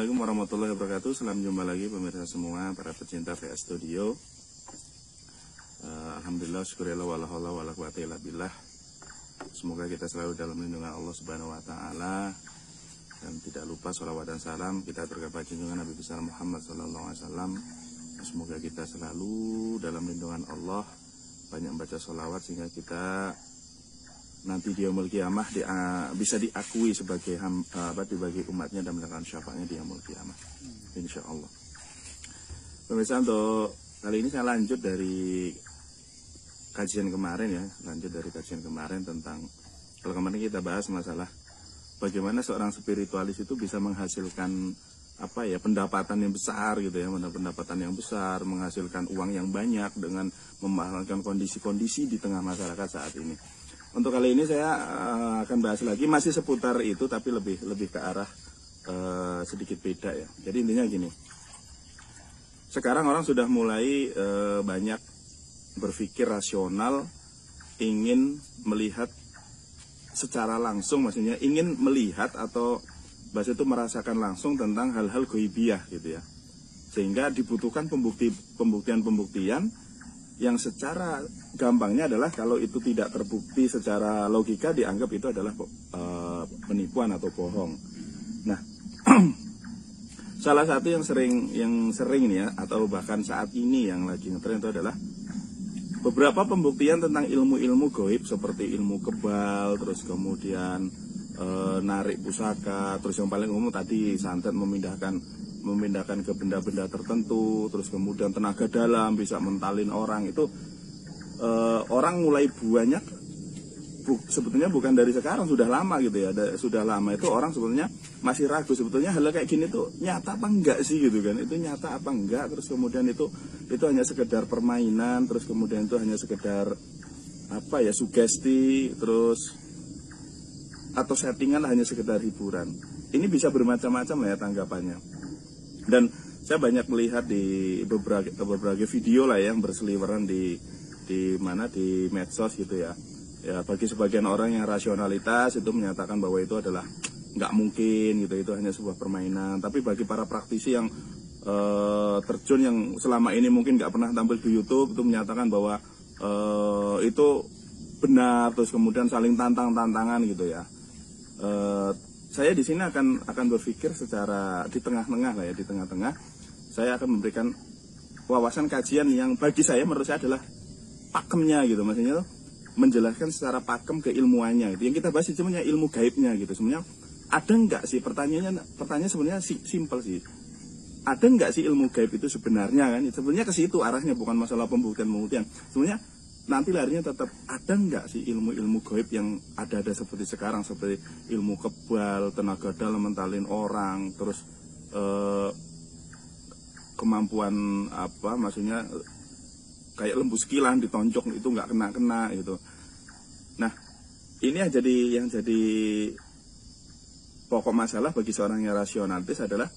Assalamualaikum warahmatullahi wabarakatuh. Salam jumpa lagi pemirsa semua, para pecinta VS Studio. Alhamdulillah, syukurillah, wala haula wala quwata illa billah. Semoga kita selalu dalam lindungan Allah Subhanahu wa taala. Dan tidak lupa sholawat dan salam kita tergapai junjungan Nabi besar Muhammad sallallahu alaihi wasallam. Semoga kita selalu dalam lindungan Allah, banyak membaca sholawat sehingga kita nanti di yaumul qiyamah bisa diakui sebagai bagi umatnya dan mendapatkan syafaatnya di yaumul qiyamah, insya Allah. Pemirsa, untuk kali ini saya lanjut dari kajian kemarin tentang, kalau kemarin kita bahas masalah bagaimana seorang spiritualis itu bisa menghasilkan pendapatan yang besar gitu ya, pendapatan yang besar, menghasilkan uang yang banyak dengan memahalkan kondisi-kondisi di tengah masyarakat saat ini. Untuk kali ini saya akan bahas lagi masih seputar itu, tapi lebih ke arah sedikit beda ya. Jadi intinya gini, sekarang orang sudah mulai banyak berpikir rasional, ingin melihat secara langsung, maksudnya ingin melihat atau bahasa itu merasakan langsung tentang hal-hal ghaibiyah gitu ya. Sehingga dibutuhkan pembuktian yang secara gampangnya adalah kalau itu tidak terbukti secara logika dianggap itu adalah penipuan atau bohong. Nah, salah satu yang sering nih ya, atau bahkan saat ini yang lagi ngetren itu adalah beberapa pembuktian tentang ilmu-ilmu gaib seperti ilmu kebal, terus kemudian narik pusaka, terus yang paling umum tadi santet memindahkan ke benda-benda tertentu, terus kemudian tenaga dalam bisa mentalin orang. Itu orang mulai banyak, sebetulnya bukan dari sekarang, sudah lama gitu ya, sudah lama itu orang sebetulnya masih ragu sebetulnya hal kayak gini tuh nyata apa enggak sih gitu kan, itu nyata apa enggak, terus kemudian itu hanya sekedar permainan, terus kemudian itu hanya sekedar sugesti, terus atau settingan, hanya sekedar hiburan. Ini bisa bermacam-macam lah ya tanggapannya. Dan saya banyak melihat di beberapa video lah yang berseliweran di medsos gitu ya. Ya, bagi sebagian orang yang rasionalitas itu menyatakan bahwa itu adalah nggak mungkin gitu, itu hanya sebuah permainan. Tapi bagi para praktisi yang terjun, yang selama ini mungkin nggak pernah tampil di YouTube, itu menyatakan bahwa itu benar, terus kemudian saling tantangan gitu ya. Saya di sini akan berpikir secara di tengah-tengah lah ya, di tengah-tengah. Saya akan memberikan wawasan kajian yang bagi saya, menurut saya adalah pakemnya gitu, maksudnya tuh menjelaskan secara pakem keilmuannya gitu. Yang kita bahas sebenarnya ilmu gaibnya gitu. Sebenarnya ada nggak sih, pertanyaan sebenarnya simpel sih. Ada nggak sih ilmu gaib itu sebenarnya kan? Sebenarnya ke situ arahnya, bukan masalah pembuktian. Sebenarnya nanti larinya tetap ada nggak sih ilmu-ilmu gaib yang ada seperti sekarang, seperti ilmu kebal, tenaga dalam mentalin orang, terus kemampuan maksudnya kayak lembu sekilan ditonjok itu nggak kena gitu. Nah, ini yang jadi pokok masalah bagi seorang yang rasionalitis adalah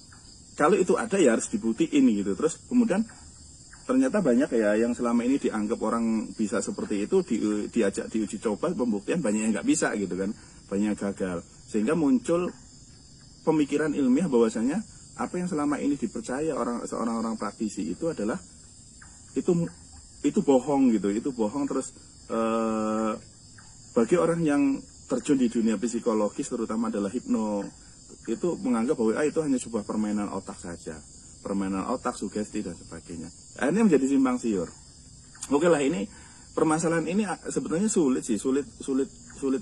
kalau itu ada ya harus dibuktiin gitu. Terus kemudian ternyata banyak ya yang selama ini dianggap orang bisa seperti itu, diajak diuji coba pembuktian, banyak yang nggak bisa gitu kan, banyak yang gagal. Sehingga muncul pemikiran ilmiah bahwasanya apa yang selama ini dipercaya orang praktisi itu adalah itu bohong gitu, itu bohong. Terus bagi orang yang terjun di dunia psikologis, terutama adalah hipno, itu menganggap bahwa itu hanya sebuah permainan otak saja, permainan otak, sugesti dan sebagainya. Akhirnya menjadi simpang siur. Oke lah, ini permasalahan ini sebetulnya sulit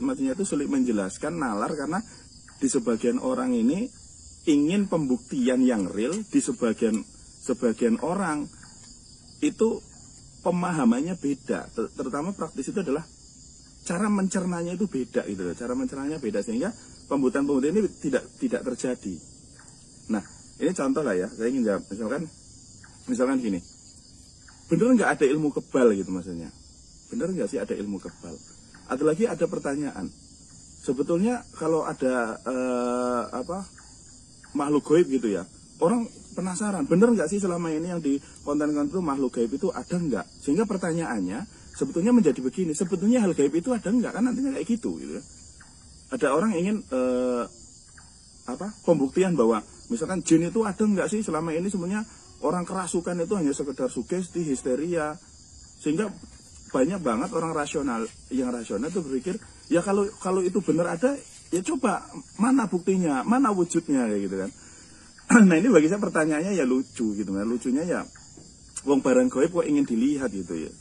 maksudnya itu sulit menjelaskan, nalar, karena di sebagian orang ini ingin pembuktian yang real, di sebagian orang itu pemahamannya beda, terutama praktis itu adalah cara mencernanya itu beda gitu, cara mencernanya beda, sehingga pembuktian ini tidak terjadi. Nah, ini contoh lah ya, saya ingin jawab, misalkan gini, bener nggak ada ilmu kebal gitu, maksudnya bener nggak sih ada ilmu kebal? Atau lagi ada pertanyaan, sebetulnya kalau ada makhluk gaib gitu ya, orang penasaran, bener nggak sih selama ini yang di konten-konten itu makhluk gaib itu ada nggak? Sehingga pertanyaannya sebetulnya menjadi begini, sebetulnya hal gaib itu ada nggak? Kan nantinya kayak gitu ya. Ada orang ingin pembuktian bahwa misalkan jin itu ada nggak sih selama ini. Sebenarnya orang kerasukan itu hanya sekedar sugesti, histeria, sehingga banyak banget orang rasional itu berpikir ya kalau itu benar ada ya coba mana buktinya, mana wujudnya kayak gitu kan. Nah ini bagi saya pertanyaannya ya lucu gitu kan. Lucunya ya wong barang gaib kok ingin dilihat gitu ya.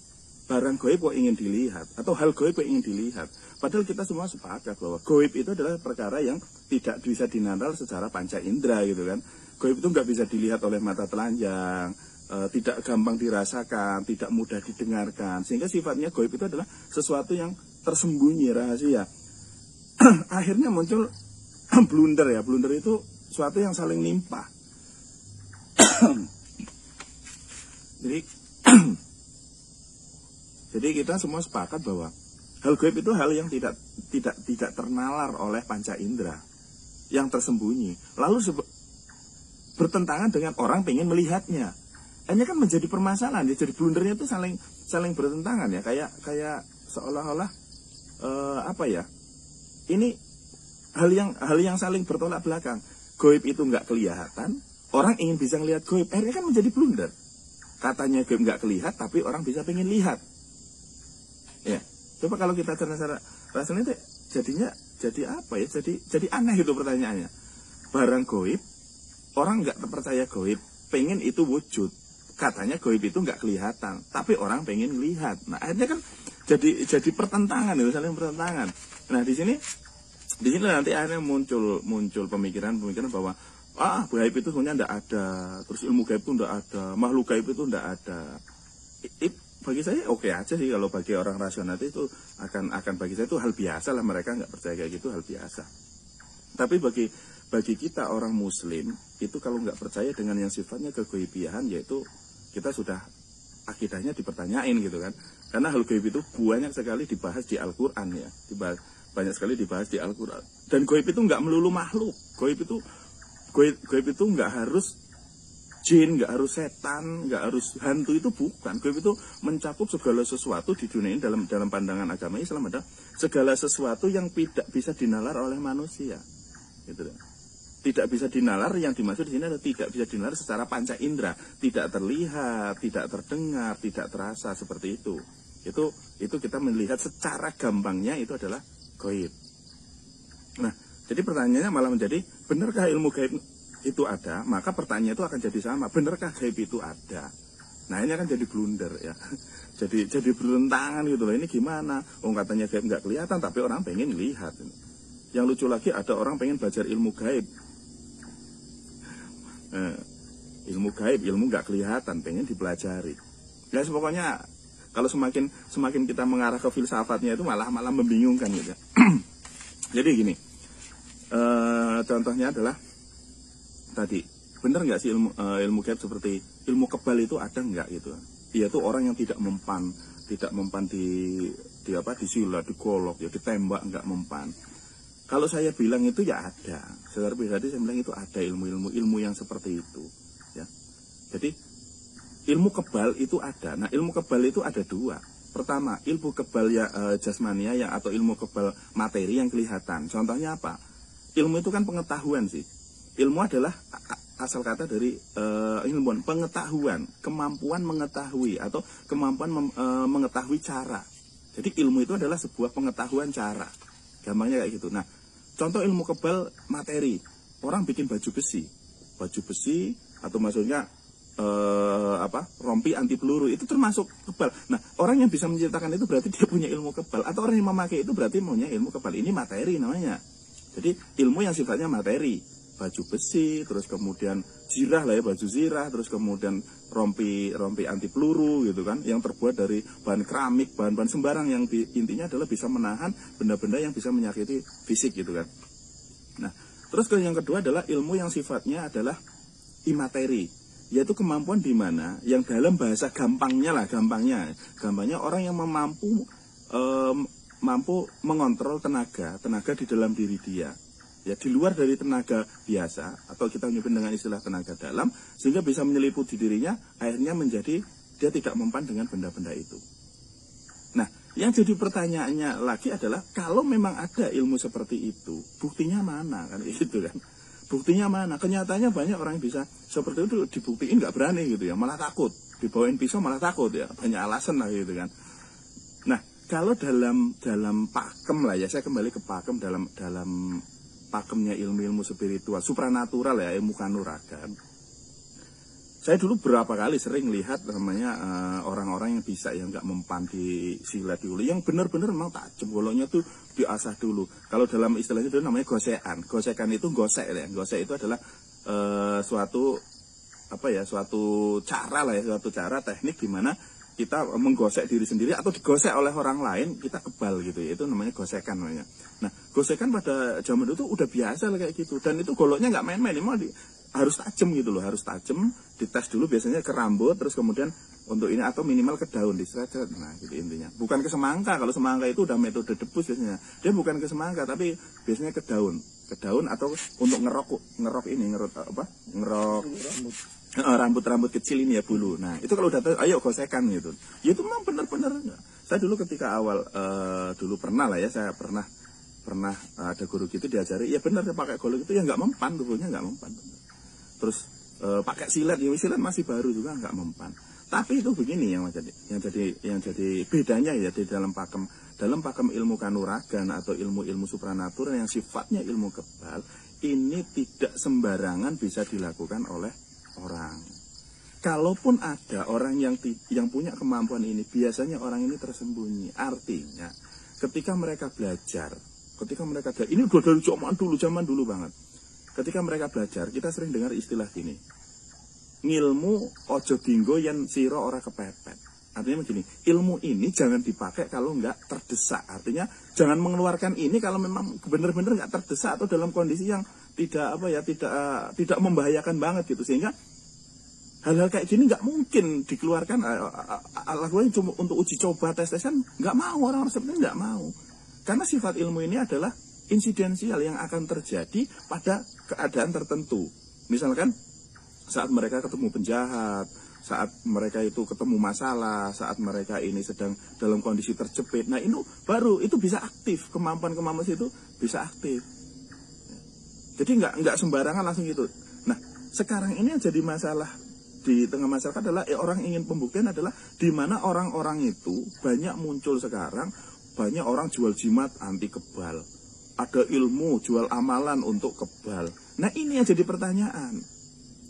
Barang gaib kok ingin dilihat, atau hal gaib kok ingin dilihat. Padahal kita semua sepakat bahwa gaib itu adalah perkara yang tidak bisa dinalar secara panca indera gitu kan. Gaib itu nggak bisa dilihat oleh mata telanjang, tidak gampang dirasakan, tidak mudah didengarkan. Sehingga sifatnya gaib itu adalah sesuatu yang tersembunyi, rahasia. Akhirnya muncul blunder ya. Blunder itu sesuatu yang saling nimpah. Jadi kita semua sepakat bahwa hal gaib itu hal yang tidak ternalar oleh panca indera, yang tersembunyi. Lalu bertentangan dengan orang pengen melihatnya. Ini kan menjadi permasalahan. Jadi blundernya itu saling bertentangan ya. Kayak seolah-olah ini hal yang saling bertolak belakang. Gaib itu nggak kelihatan, orang ingin bisa ngelihat gaib. Akhirnya kan menjadi blunder. Katanya gaib nggak kelihatan, tapi orang bisa pengen lihat. Ya, coba kalau kita rasanya itu jadi apa ya? Jadi aneh itu pertanyaannya. Barang gaib, orang nggak percaya gaib, pengen itu wujud. Katanya gaib itu nggak kelihatan, tapi orang pengen lihat. Nah, akhirnya kan jadi pertentangan itu, saling pertentangan. Nah, di sini nanti akhirnya muncul pemikiran bahwa gaib itu sebenarnya nggak ada, terus ilmu gaib itu nggak ada, makhluk gaib itu nggak ada. Bagi saya oke aja sih, kalau bagi orang rasional itu akan bagi saya itu hal biasa lah, mereka nggak percaya kayak gitu, hal biasa. Tapi bagi kita orang muslim itu kalau nggak percaya dengan yang sifatnya kegoibiahan, yaitu kita sudah akidahnya dipertanyain gitu kan. Karena hal gaib itu banyak sekali dibahas di Al-Quran ya, banyak sekali dibahas di Al-Quran. Dan gaib itu nggak melulu makhluk, gaib itu nggak harus jin, nggak harus setan, nggak harus hantu, itu bukan. Gaib itu mencakup segala sesuatu di dunia ini. Dalam pandangan agama Islam ada segala sesuatu yang tidak bisa dinalar oleh manusia, gitu. Tidak bisa dinalar, yang dimaksud di sini adalah tidak bisa dinalar secara panca indera, tidak terlihat, tidak terdengar, tidak terasa, seperti itu. Itu kita melihat secara gampangnya itu adalah gaib. Nah, jadi pertanyaannya malah menjadi, benarkah ilmu gaib itu ada? Maka pertanyaan itu akan jadi sama, benarkah gaib itu ada? Nah, ini akan jadi blunder ya. Jadi bertentangan gitu loh. Ini gimana? Katanya gaib nggak kelihatan, tapi orang pengen lihat. Yang lucu lagi, ada orang pengen belajar ilmu gaib. Ilmu gaib, ilmu nggak kelihatan, pengen dipelajari. Ya pokoknya kalau semakin kita mengarah ke filsafatnya itu malah membingungkan gitu. Jadi gini, contohnya adalah tadi, benar nggak sih ilmu gaib seperti ilmu kebal itu ada nggak gitu? Dia tuh orang yang tidak mempan di silat, digolok, ya ditembak, nggak mempan. Kalau saya bilang itu ya ada. Secara pribadi saya bilang itu ada ilmu yang seperti itu. Ya. Jadi ilmu kebal itu ada. Nah, ilmu kebal itu ada dua. Pertama, ilmu kebal ya jasmania atau ilmu kebal materi yang kelihatan. Contohnya apa? Ilmu itu kan pengetahuan sih. Ilmu adalah asal kata dari ilmuwan, pengetahuan, kemampuan mengetahui atau kemampuan mengetahui cara. Jadi ilmu itu adalah sebuah pengetahuan cara. Gampangnya kayak gitu. Nah, contoh ilmu kebal materi, orang bikin baju besi atau maksudnya rompi anti peluru, itu termasuk kebal. Nah, orang yang bisa menciptakan itu berarti dia punya ilmu kebal, atau orang yang memakai itu berarti punya ilmu kebal. Ini materi namanya. Jadi ilmu yang sifatnya materi, baju besi, terus kemudian zirah lah ya, baju zirah, terus kemudian rompi anti peluru gitu kan, yang terbuat dari bahan keramik, bahan-bahan sembarang, yang intinya adalah bisa menahan benda-benda yang bisa menyakiti fisik gitu kan. Nah, terus yang kedua adalah ilmu yang sifatnya adalah imateri, yaitu kemampuan di mana yang dalam bahasa gampangnya orang yang mampu mengontrol tenaga di dalam diri dia. Ya, di luar dari tenaga biasa, atau kita menyebut dengan istilah tenaga dalam, sehingga bisa menyeliputi dirinya, akhirnya menjadi dia tidak mempan dengan benda-benda itu. Nah, yang jadi pertanyaannya lagi adalah, kalau memang ada ilmu seperti itu, buktinya mana kan, gitu kan? Buktinya mana? Kenyataannya banyak orang yang bisa seperti itu dibuktiin nggak berani gitu ya, malah takut. Dibawain pisau malah takut ya, banyak alasan lah gitu kan. Nah, kalau dalam pakem lah ya, saya kembali ke pakem dalam pakemnya ilmu-ilmu spiritual, supranatural ya, ilmu kanuragan. Saya dulu berapa kali sering lihat namanya orang-orang yang bisa yang nggak mempan di silat dulu, yang benar-benar memang tajam goloknya tuh diasah dulu. Kalau dalam istilahnya itu namanya gosekan. Gosekan itu gosek ya. Gosek itu adalah suatu cara lah ya, suatu cara teknik di mana kita menggosek diri sendiri atau digosek oleh orang lain, kita kebal gitu ya. Itu namanya gosekan namanya. Nah, gosekan pada zaman itu udah biasa lah kayak gitu. Dan itu goloknya nggak main-main, harus tajam gitu loh, harus tajam, dites dulu biasanya ke rambut, terus kemudian untuk ini atau minimal ke daun diseret-seret. Nah, gitu intinya. Bukan ke semangka, kalau semangka itu udah metode debus biasanya. Dia bukan ke semangka, tapi biasanya ke daun atau untuk ngerok rambut kecil ini ya, bulu. Nah, itu kalau udah tahu, ayo gosekan gitu. Ya itu memang benar-benar. Saya dulu ketika awal dulu pernah lah ya, saya pernah ada guru gitu diajari, ya benar pakai golok itu ya nggak mempan, tubuhnya nggak mempan. Terus pakai silet, ya silet masih baru juga nggak mempan. Tapi itu begini yang jadi bedanya ya di dalam pakem ilmu kanuragan atau ilmu-ilmu supranatural yang sifatnya ilmu kebal, ini tidak sembarangan bisa dilakukan oleh orang. Kalaupun ada orang yang punya kemampuan ini, biasanya orang ini tersembunyi. Artinya ketika mereka belajar, ini udah dari zaman dulu banget. Ketika mereka belajar, kita sering dengar istilah gini, ngilmu ojo dinggo yen siro ora kepepet. Artinya begini, ilmu ini jangan dipakai kalau nggak terdesak. Artinya jangan mengeluarkan ini kalau memang benar-benar nggak terdesak atau dalam kondisi yang tidak membahayakan banget gitu. Sehingga hal-hal kayak gini nggak mungkin dikeluarkan. Lakukan cuma untuk uji coba, tes-tesan, nggak mau, orang-orang seperti ini nggak mau. Karena sifat ilmu ini adalah insidensial yang akan terjadi pada keadaan tertentu. Misalkan saat mereka ketemu penjahat, saat mereka itu ketemu masalah, saat mereka ini sedang dalam kondisi terjepit. Nah, itu bisa aktif, kemampuan itu bisa aktif. Jadi nggak sembarangan langsung gitu. Nah, sekarang ini yang jadi masalah di tengah masyarakat adalah orang ingin pembuktian adalah di mana orang-orang itu banyak muncul sekarang, banyak orang jual jimat anti kebal. Ada ilmu jual amalan untuk kebal. Nah, ini yang jadi pertanyaan.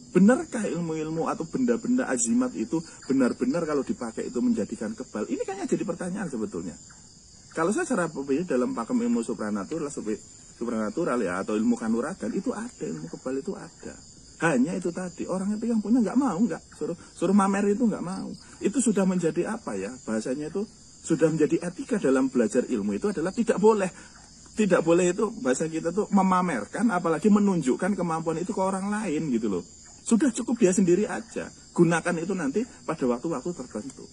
Benarkah ilmu-ilmu atau benda-benda azimat itu benar-benar kalau dipakai itu menjadikan kebal? Ini kayaknya jadi pertanyaan sebetulnya. Kalau saya cara berpikir dalam pakem ilmu supranatural ya, atau ilmu kanuragan, itu ada, ilmu kebal itu ada. Hanya itu tadi, orang itu yang punya nggak mau, suruh mamer itu nggak mau. Itu sudah menjadi apa ya, bahasanya itu sudah menjadi etika dalam belajar ilmu itu adalah tidak boleh itu, bahasa kita tuh memamerkan, apalagi menunjukkan kemampuan itu ke orang lain gitu loh. Sudah cukup dia sendiri aja, gunakan itu nanti pada waktu-waktu tertentu.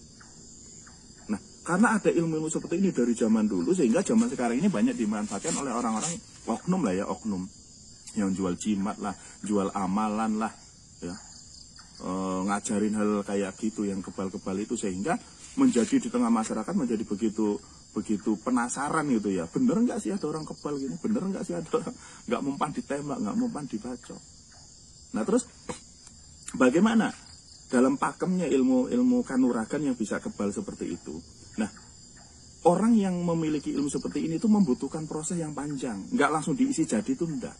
Nah, karena ada ilmu-ilmu seperti ini dari zaman dulu, sehingga zaman sekarang ini banyak dimanfaatkan oleh orang-orang oknum yang jual jimat lah, jual amalan lah, ya, ngajarin hal kayak gitu yang kebal-kebal itu, sehingga menjadi di tengah masyarakat menjadi begitu penasaran gitu ya. Bener nggak sih ada orang kebal gini? Bener nggak sih ada orang nggak mempan ditembak, nggak mempan dibacok? Nah, terus bagaimana dalam pakemnya ilmu kanuragan yang bisa kebal seperti itu? Nah, orang yang memiliki ilmu seperti ini itu membutuhkan proses yang panjang, nggak langsung diisi jadi itu enggak.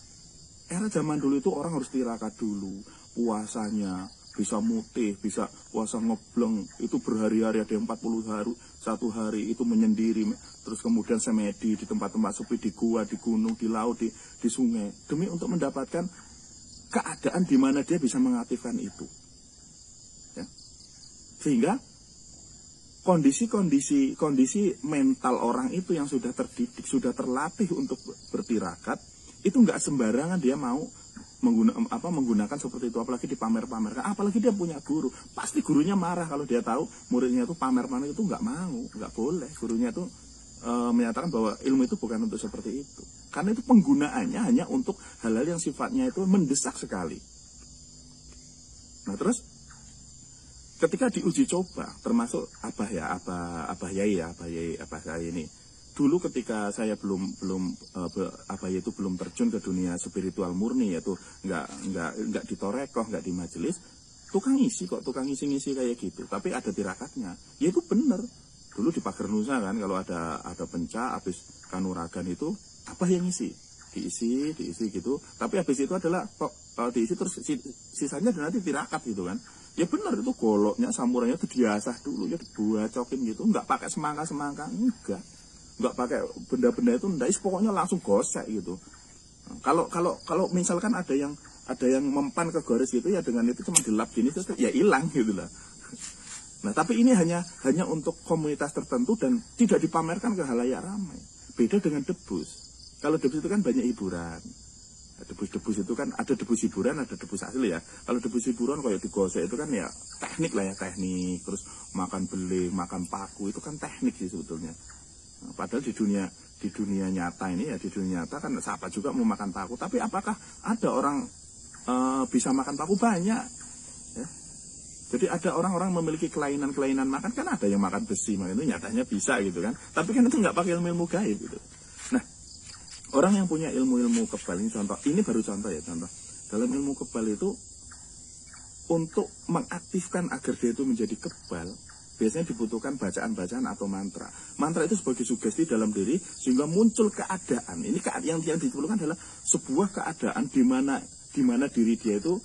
Era zaman dulu itu orang harus tirakat dulu, puasanya bisa mutih, bisa puasa ngebleng, itu berhari-hari, ada yang 40 hari, 1 hari itu menyendiri, terus kemudian semedi di tempat-tempat sepi, di gua, di gunung, di laut, di sungai, demi untuk mendapatkan keadaan di mana dia bisa mengaktifkan itu. Ya. Sehingga kondisi mental orang itu yang sudah terdidik, sudah terlatih untuk bertirakat, itu nggak sembarangan dia mau menggunakan seperti itu, apalagi dipamer-pamerkan, apalagi dia punya guru, pasti gurunya marah kalau dia tahu muridnya itu pamer-pamer, itu nggak mau, nggak boleh. Gurunya itu menyatakan bahwa ilmu itu bukan untuk seperti itu, karena itu penggunaannya hanya untuk hal-hal yang sifatnya itu mendesak sekali. Nah, terus ketika diuji coba, termasuk Abah Yai ini, dulu ketika saya belum terjun ke dunia spiritual murni, yaitu nggak di torekoh, nggak di majelis, tukang isi kayak gitu, tapi ada tirakatnya. Ya itu bener. Dulu di Pager Nusa kan, kalau ada penca habis kanuragan itu apa yang isi? Diisi gitu. Tapi habis itu adalah diisi terus sisanya dan nanti tirakat gitu kan. Ya benar, itu goloknya samurannya itu diasah dulu ya, dibacokin gitu. Enggak pakai semangka enggak pakai benda-benda itu, enggak, pokoknya langsung gosek gitu. Kalau misalkan ada yang mempan ke goris gitu ya, dengan itu cuma dilap gini terus ya hilang gitu lah. Nah, tapi ini hanya untuk komunitas tertentu dan tidak dipamerkan ke halayak ramai. Beda dengan debus. Kalau debus itu kan banyak hiburan. Debus itu kan ada debus hiburan, ada debus asli ya. Kalau debus hiburan kayak digosek itu kan ya teknik lah ya, teknik. Terus makan beling, makan paku, itu kan teknik sih sebetulnya. Nah, padahal di dunia nyata ini ya, di dunia nyata kan siapa juga mau makan paku. Tapi apakah ada orang bisa makan paku? Banyak ya. Jadi ada orang-orang memiliki kelainan makan, kan ada yang makan besi, makanya itu nyatanya bisa gitu kan. Tapi kan itu nggak pakai ilmu gaib gitu. Nah, orang yang punya ilmu kebal ini contoh, ini baru contoh ya, contoh. Dalam ilmu kebal itu, untuk mengaktifkan agar dia itu menjadi kebal, biasanya dibutuhkan bacaan-bacaan atau mantra. Mantra itu sebagai sugesti dalam diri, sehingga muncul keadaan. Ini yang diperlukan adalah sebuah keadaan di mana diri dia itu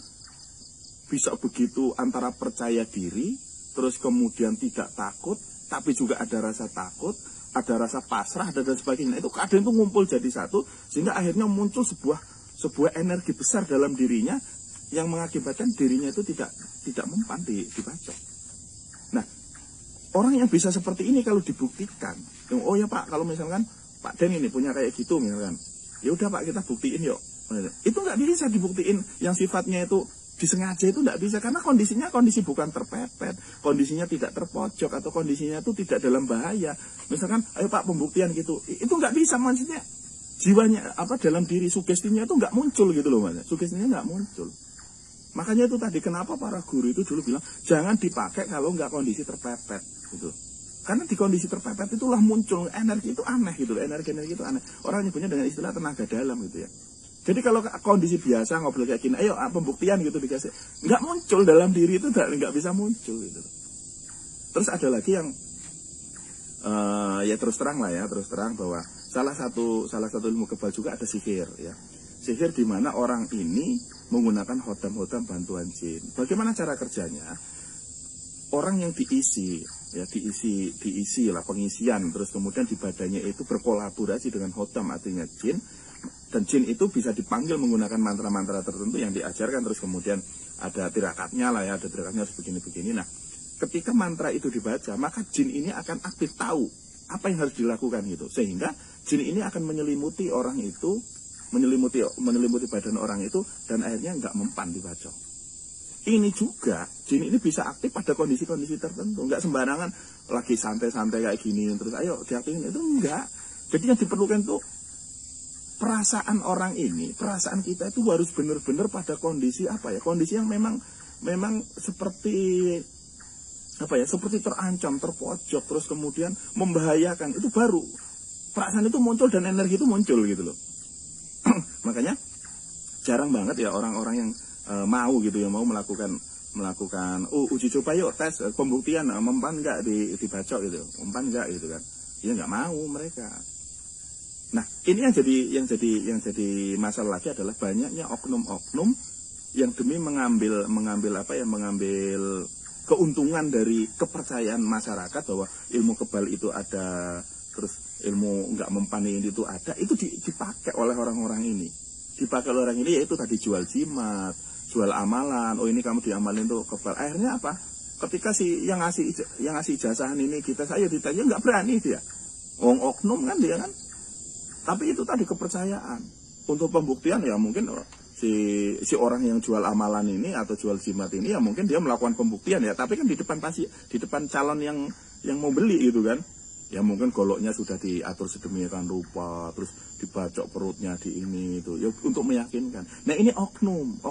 bisa begitu antara percaya diri, terus kemudian tidak takut, tapi juga ada rasa takut, ada rasa pasrah, dan sebagainya. Itu keadaan itu ngumpul jadi satu, sehingga akhirnya muncul sebuah energi besar dalam dirinya, yang mengakibatkan dirinya itu tidak mempan dibacok. Nah, orang yang bisa seperti ini kalau dibuktikan, oh ya Pak, kalau misalkan Pak Den ini punya kayak gitu misalkan, ya udah Pak, kita buktiin yuk. Itu nggak bisa dibuktiin yang sifatnya itu disengaja, itu tidak bisa, karena kondisi bukan terpepet, kondisinya tidak terpojok, atau kondisinya itu tidak dalam bahaya. Misalkan, ayo Pak pembuktian gitu, itu nggak bisa, maksudnya jiwanya dalam diri, sugestinya itu nggak muncul gitu loh Mas. Sugestinya nggak muncul. Makanya itu tadi kenapa para guru itu dulu bilang jangan dipakai kalau nggak kondisi terpepet gitu. Karena di kondisi terpepet itulah muncul energi itu aneh gitu, energi itu aneh. Orang nyebutnya dengan istilah tenaga dalam gitu ya. Jadi kalau kondisi biasa ngobrol kayak gini, ayo pembuktian gitu dikasih, nggak muncul dalam diri itu, nggak bisa muncul gitu. Terus ada lagi yang ya terus terang bahwa salah satu ilmu kebal juga ada sihir ya. Sihir di mana orang ini menggunakan hodam bantuan jin. Bagaimana cara kerjanya? Orang yang diisi lah pengisian, terus kemudian di badannya itu berkolaborasi dengan hodam, artinya jin. Dan jin itu bisa dipanggil menggunakan mantra-mantra tertentu yang diajarkan, terus kemudian ada tirakatnya lah ya, ada tirakatnya harus begini-begini. Nah, ketika mantra itu dibaca, maka jin ini akan aktif tahu apa yang harus dilakukan gitu. Sehingga jin ini akan menyelimuti orang itu, menyelimuti badan orang itu, dan akhirnya nggak mempan dibacok. Ini juga, jin ini bisa aktif pada kondisi-kondisi tertentu. Nggak sembarangan lagi santai-santai kayak gini, terus ayo diaktifin, itu enggak. Jadi yang diperlukan tuh perasaan orang ini, perasaan kita itu harus benar-benar pada kondisi kondisi yang memang seperti seperti terancam, terpojok, terus kemudian membahayakan. Itu baru perasaan itu muncul dan energi itu muncul gitu loh. Makanya jarang banget ya orang-orang yang mau melakukan uji coba yuk, tes pembuktian, mempan nggak dibacok gitu, mempan nggak gitu kan. Ya nggak mau mereka. Nah, ini yang jadi masalah lagi adalah banyaknya oknum-oknum yang demi mengambil keuntungan dari kepercayaan masyarakat bahwa ilmu kebal itu ada, terus ilmu nggak mempan ini itu ada, itu dipakai oleh orang-orang ini. Dipakai oleh orang ini, yaitu tadi jual jimat, jual amalan. Oh, ini kamu diamalin tuh kebal. Akhirnya apa? Ketika yang ngasih ijazahan ini saya ditanya, nggak berani dia. Oknum kan dia kan. Tapi itu tadi kepercayaan. Untuk pembuktian ya mungkin si orang yang jual amalan ini atau jual jimat ini ya mungkin dia melakukan pembuktian ya, tapi kan di depan calon yang mau beli gitu kan. Ya mungkin goloknya sudah diatur sedemikian rupa, terus dibacok perutnya di ini itu ya untuk meyakinkan. Nah, ini oknum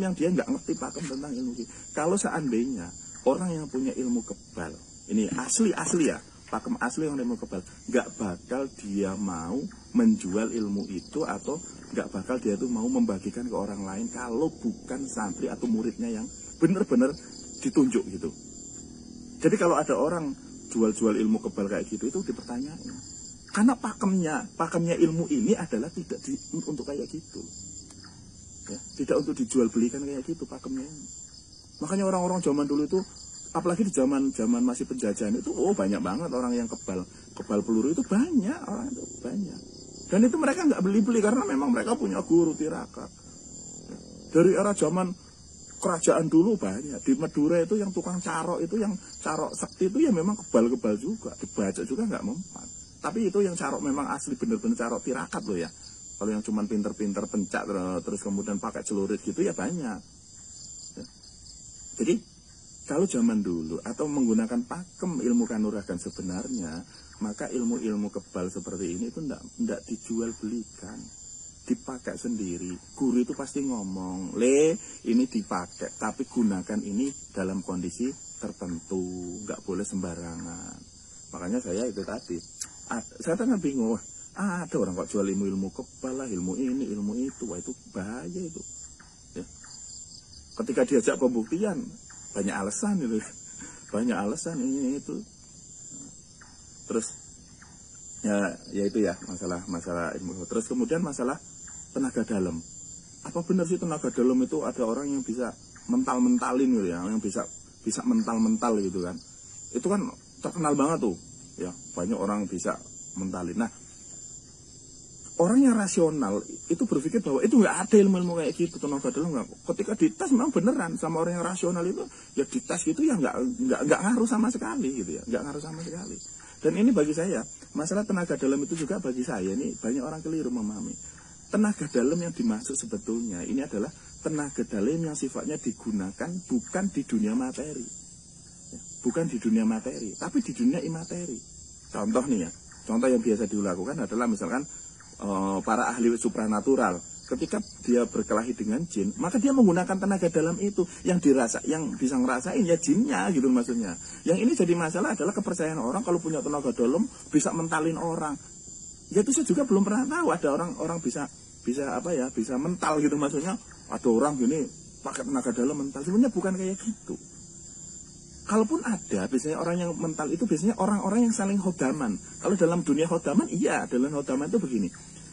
yang dia nggak ngerti pakem tentang ilmu. Kalau seandainya orang yang punya ilmu kebal, ini asli ya, pakem asli orang ilmu kebal, nggak bakal dia mau menjual ilmu itu, atau nggak bakal dia tuh mau membagikan ke orang lain kalau bukan santri atau muridnya yang benar-benar ditunjuk gitu. Jadi kalau ada orang jual-jual ilmu kebal kayak gitu, itu dipertanyain. Karena pakemnya ilmu ini adalah tidak untuk kayak gitu. Ya, tidak untuk dijual belikan kayak gitu pakemnya ini. Makanya orang-orang zaman dulu itu, apalagi di zaman masih penjajahan itu, banyak banget orang yang kebal peluru itu, banyak orang itu, banyak. Dan itu mereka nggak beli-beli karena memang mereka punya guru tirakat. Ya. Dari era zaman kerajaan dulu banyak. Di Madura itu yang tukang carok itu, yang carok sakti itu ya memang kebal-kebal juga. Dibaca juga nggak mempan. Tapi itu yang carok memang asli, bener-bener carok tirakat loh ya. Kalau yang cuman pinter-pinter pencak terus kemudian pakai celurit gitu ya banyak. Ya. Jadi kalau zaman dulu atau menggunakan pakem ilmu kanuragan sebenarnya, maka ilmu-ilmu kebal seperti ini itu enggak dijual belikan, dipakai sendiri. Guru itu pasti ngomong, ini dipakai, tapi gunakan ini dalam kondisi tertentu, nggak boleh sembarangan. Makanya saya itu tadi, saya tengah bingung, ada orang kok jual ilmu-ilmu kebal lah, ilmu ini, ilmu itu, wah itu bahaya itu. Ya. Ketika diajak pembuktian, banyak alasan itu, banyak alasan ini itu. Terus ya itu ya masalah ilmu. Terus kemudian masalah tenaga dalam. Apa benar sih tenaga dalam itu ada orang yang bisa mental-mentalin gitu ya, yang bisa mental-mental gitu kan? Itu kan terkenal banget tuh, ya banyak orang bisa mentalin. Nah, orang yang rasional itu berpikir bahwa itu nggak ada ilmu-ilmu kayak gitu, tenaga dalam nggak. Ketika dites memang beneran sama orang yang rasional itu, ya dites gitu ya nggak ngaruh sama sekali gitu ya, nggak ngaruh sama sekali. Dan ini bagi saya, masalah tenaga dalam itu juga bagi saya, ini banyak orang keliru memahami. Tenaga dalam yang dimaksud sebetulnya, ini adalah tenaga dalam yang sifatnya digunakan bukan di dunia materi. Ya, bukan di dunia materi, tapi di dunia imateri. Contoh nih ya, contoh yang biasa dilakukan adalah misalkan para ahli supranatural. Ketika dia berkelahi dengan jin, maka dia menggunakan tenaga dalam itu, yang bisa ngerasain ya jinnya gitu maksudnya. Yang ini jadi masalah adalah kepercayaan orang kalau punya tenaga dalam bisa mentalin orang. Ya itu saya juga belum pernah tahu ada orang bisa bisa mental gitu maksudnya. Ada orang gini pakai tenaga dalam mental, sebenarnya bukan kayak gitu. Kalaupun ada, biasanya orang yang mental itu biasanya orang-orang yang saling hodaman. Kalau dalam dunia hodaman, iya, dalam hodaman itu begini.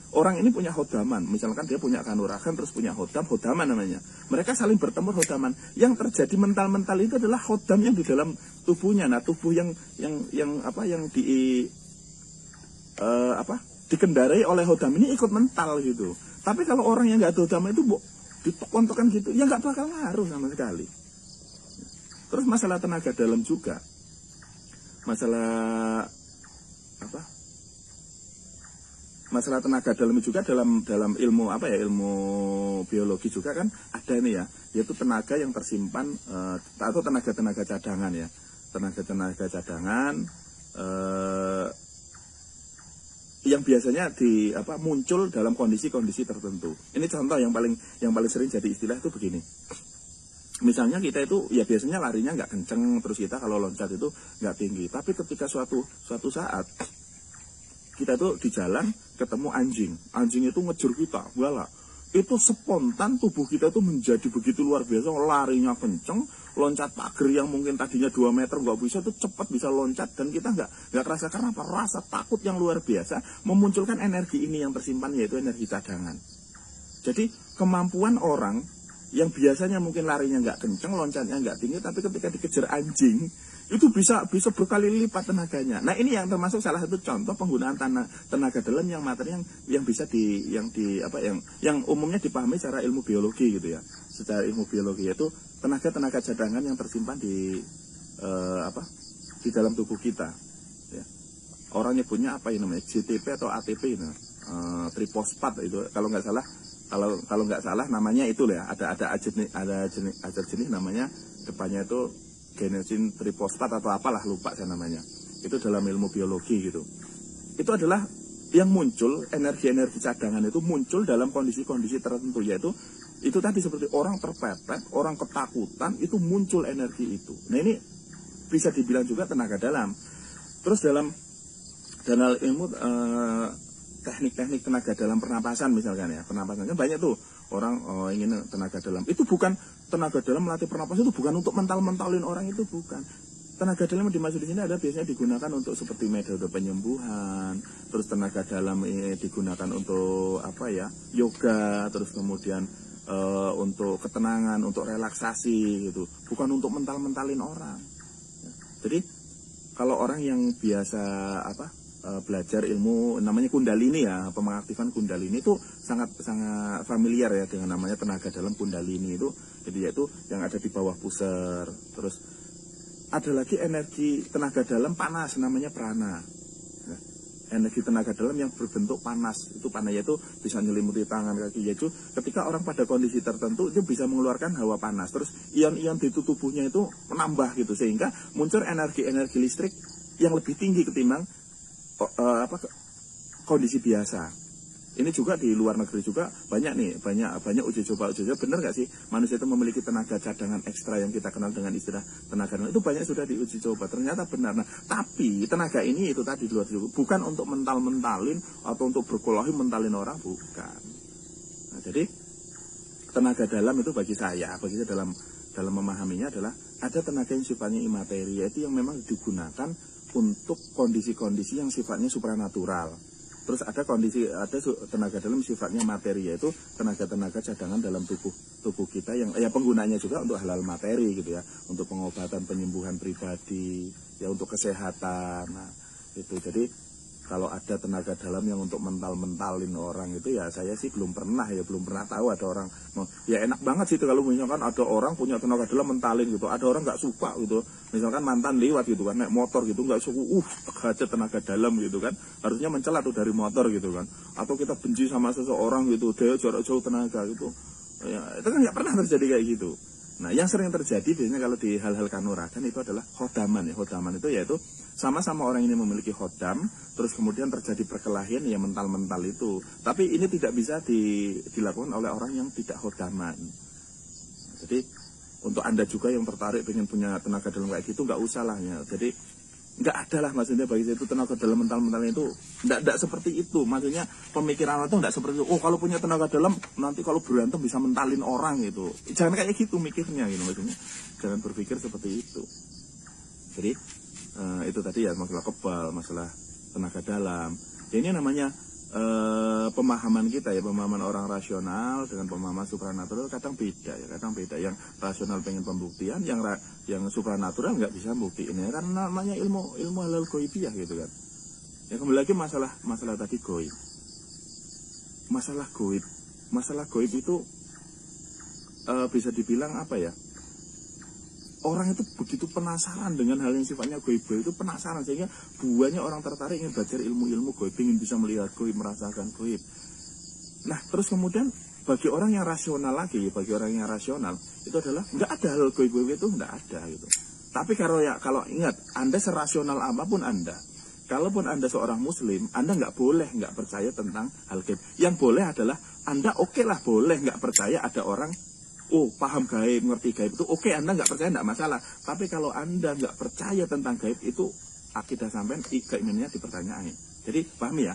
Orang ini punya hodaman, misalkan dia punya kanuragan terus punya hodaman namanya. Mereka saling bertemu hodaman. Yang terjadi mental-mental itu adalah hodam yang di dalam tubuhnya. Nah, tubuh yang dikendarai oleh hodam ini ikut mental gitu. Tapi kalau orang yang nggak ada hodam itu ditok-tontokan gitu, ya nggak bakal ngaruh sama sekali. Terus masalah tenaga dalam juga, masalah tenaga dalam juga dalam ilmu ilmu biologi juga kan ada ini ya, yaitu tenaga yang tersimpan atau tenaga cadangan ya, tenaga cadangan yang biasanya muncul dalam kondisi-kondisi tertentu. Ini contoh yang paling sering jadi istilah itu begini. Misalnya kita itu ya biasanya larinya nggak kenceng, terus kita kalau loncat itu nggak tinggi. Tapi ketika suatu saat kita itu di jalan ketemu anjing itu ngejar kita, wala. Itu spontan tubuh kita itu menjadi begitu luar biasa, larinya kenceng, loncat pagar yang mungkin tadinya 2 meter nggak bisa, itu cepat bisa loncat, dan kita nggak kerasa karena apa? Rasa takut yang luar biasa memunculkan energi ini yang tersimpan, yaitu energi cadangan. Jadi kemampuan orang yang biasanya mungkin larinya nggak kenceng, loncatnya nggak tinggi, tapi ketika dikejar anjing itu bisa berkali lipat tenaganya. Nah, ini yang termasuk salah satu contoh penggunaan tenaga dalam yang materi yang bisa yang umumnya dipahami secara ilmu biologi gitu ya. Secara ilmu biologi yaitu tenaga cadangan yang tersimpan di dalam tubuh kita. Ya. Orang nyebutnya apa ini namanya? GTP atau ATP itu. Tripospat itu kalau nggak salah namanya itu ya. Ada jenis namanya, depannya itu genesin tripospat atau apalah, lupa saya namanya. Itu dalam ilmu biologi gitu. Itu adalah yang muncul, energi-energi cadangan itu muncul dalam kondisi-kondisi tertentu, yaitu itu tadi seperti orang terpepet, orang ketakutan, itu muncul energi itu. Nah, ini bisa dibilang juga tenaga dalam. Terus dalam ilmu teknik-teknik tenaga dalam pernapasan misalkan ya, pernapasan kan banyak tuh orang ingin tenaga dalam. Itu bukan tenaga dalam melatih pernapasan, itu bukan untuk mental-mentalin orang, itu bukan. Tenaga dalam yang dimaksud di sini ada biasanya digunakan untuk seperti metode penyembuhan, terus tenaga dalam ini digunakan untuk apa ya, yoga, terus kemudian untuk ketenangan, untuk relaksasi gitu, bukan untuk mental-mentalin orang. Jadi kalau orang yang biasa belajar ilmu namanya kundalini ya, pengaktifan kundalini itu sangat familiar ya dengan namanya tenaga dalam kundalini itu. Jadi yaitu yang ada di bawah pusar. Terus ada lagi energi tenaga dalam panas namanya prana. Nah, energi tenaga dalam yang berbentuk panas, itu panasnya itu bisa nyelimuti tangan kaki, yaitu ketika orang pada kondisi tertentu itu bisa mengeluarkan hawa panas. Terus ion-ion di tubuhnya itu menambah gitu, sehingga muncul energi listrik yang lebih tinggi ketimbang kondisi biasa. Ini juga di luar negeri juga banyak uji coba benar nggak sih manusia itu memiliki tenaga cadangan ekstra yang kita kenal dengan istilah tenaga dalam, itu banyak sudah diuji coba, ternyata benar. Nah, tapi tenaga ini itu tadi di luar juga bukan untuk mental-mentalin atau untuk berkelahi mentalin orang, bukan. Nah, jadi tenaga dalam itu bagi saya dalam memahaminya adalah ada tenaga yang sifatnya imateri, yaitu yang memang digunakan untuk kondisi-kondisi yang sifatnya supranatural. Terus ada tenaga dalam sifatnya materi, yaitu tenaga-tenaga cadangan dalam tubuh kita yang penggunanya juga untuk hal-hal materi gitu ya, untuk pengobatan, penyembuhan pribadi, ya untuk kesehatan. Nah, itu jadi kalau ada tenaga dalam yang untuk mentalin orang itu ya saya sih belum pernah tahu ada orang. Ya enak banget sih itu kalau misalkan ada orang punya tenaga dalam mentalin gitu, ada orang nggak suka gitu, misalkan mantan lewat gitu kan naik motor gitu nggak suka, aja tenaga dalam gitu kan, harusnya mencela tuh dari motor gitu kan, atau kita benci sama seseorang gitu dia jarak jauh tenaga gitu ya, itu kan nggak pernah terjadi kayak gitu. Nah, yang sering terjadi biasanya kalau di hal-hal kanuragan itu adalah khodaman ya. Khodaman itu yaitu sama-sama orang ini memiliki khodam, terus kemudian terjadi perkelahian ya mental-mental itu. Tapi ini tidak bisa dilakukan oleh orang yang tidak khodaman. Jadi untuk Anda juga yang tertarik pengen punya tenaga dalam kayak gitu nggak usah lah ya. Jadi nggak ada lah maksudnya bagi saya itu tenaga dalam mental itu nggak seperti itu. Maksudnya pemikiran itu nggak seperti itu. Oh kalau punya tenaga dalam nanti kalau berantem bisa mentalin orang gitu. Jangan kayak gitu mikirnya gitu, maksudnya jangan berpikir seperti itu. Jadi itu tadi ya masalah kebal, masalah tenaga dalam. Ya, ini namanya pemahaman kita ya, pemahaman orang rasional dengan pemahaman supranatural kadang beda ya, yang rasional pengen pembuktian, yang supranatural nggak bisa buktiin ya, karena namanya ilmu halal goibiyah gitu kan. Ya kembali lagi masalah tadi goib, masalah goib itu bisa dibilang apa ya, orang itu begitu penasaran dengan hal yang sifatnya goib itu, penasaran sehingga banyak orang tertarik ingin belajar ilmu-ilmu goib, ingin bisa melihat goib, merasakan goib. Nah terus kemudian bagi orang yang rasional itu adalah nggak ada hal goib itu, nggak ada gitu. Tapi kalau ingat, Anda serasional apapun Anda, kalaupun Anda seorang muslim, Anda nggak boleh nggak percaya tentang hal goib. Yang boleh adalah Anda lah boleh nggak percaya ada orang paham gaib, ngerti gaib itu oke, Anda nggak percaya nggak masalah. Tapi kalau Anda nggak percaya tentang gaib itu akidah sampean keimanannya dipertanyakan. Jadi pahami ya,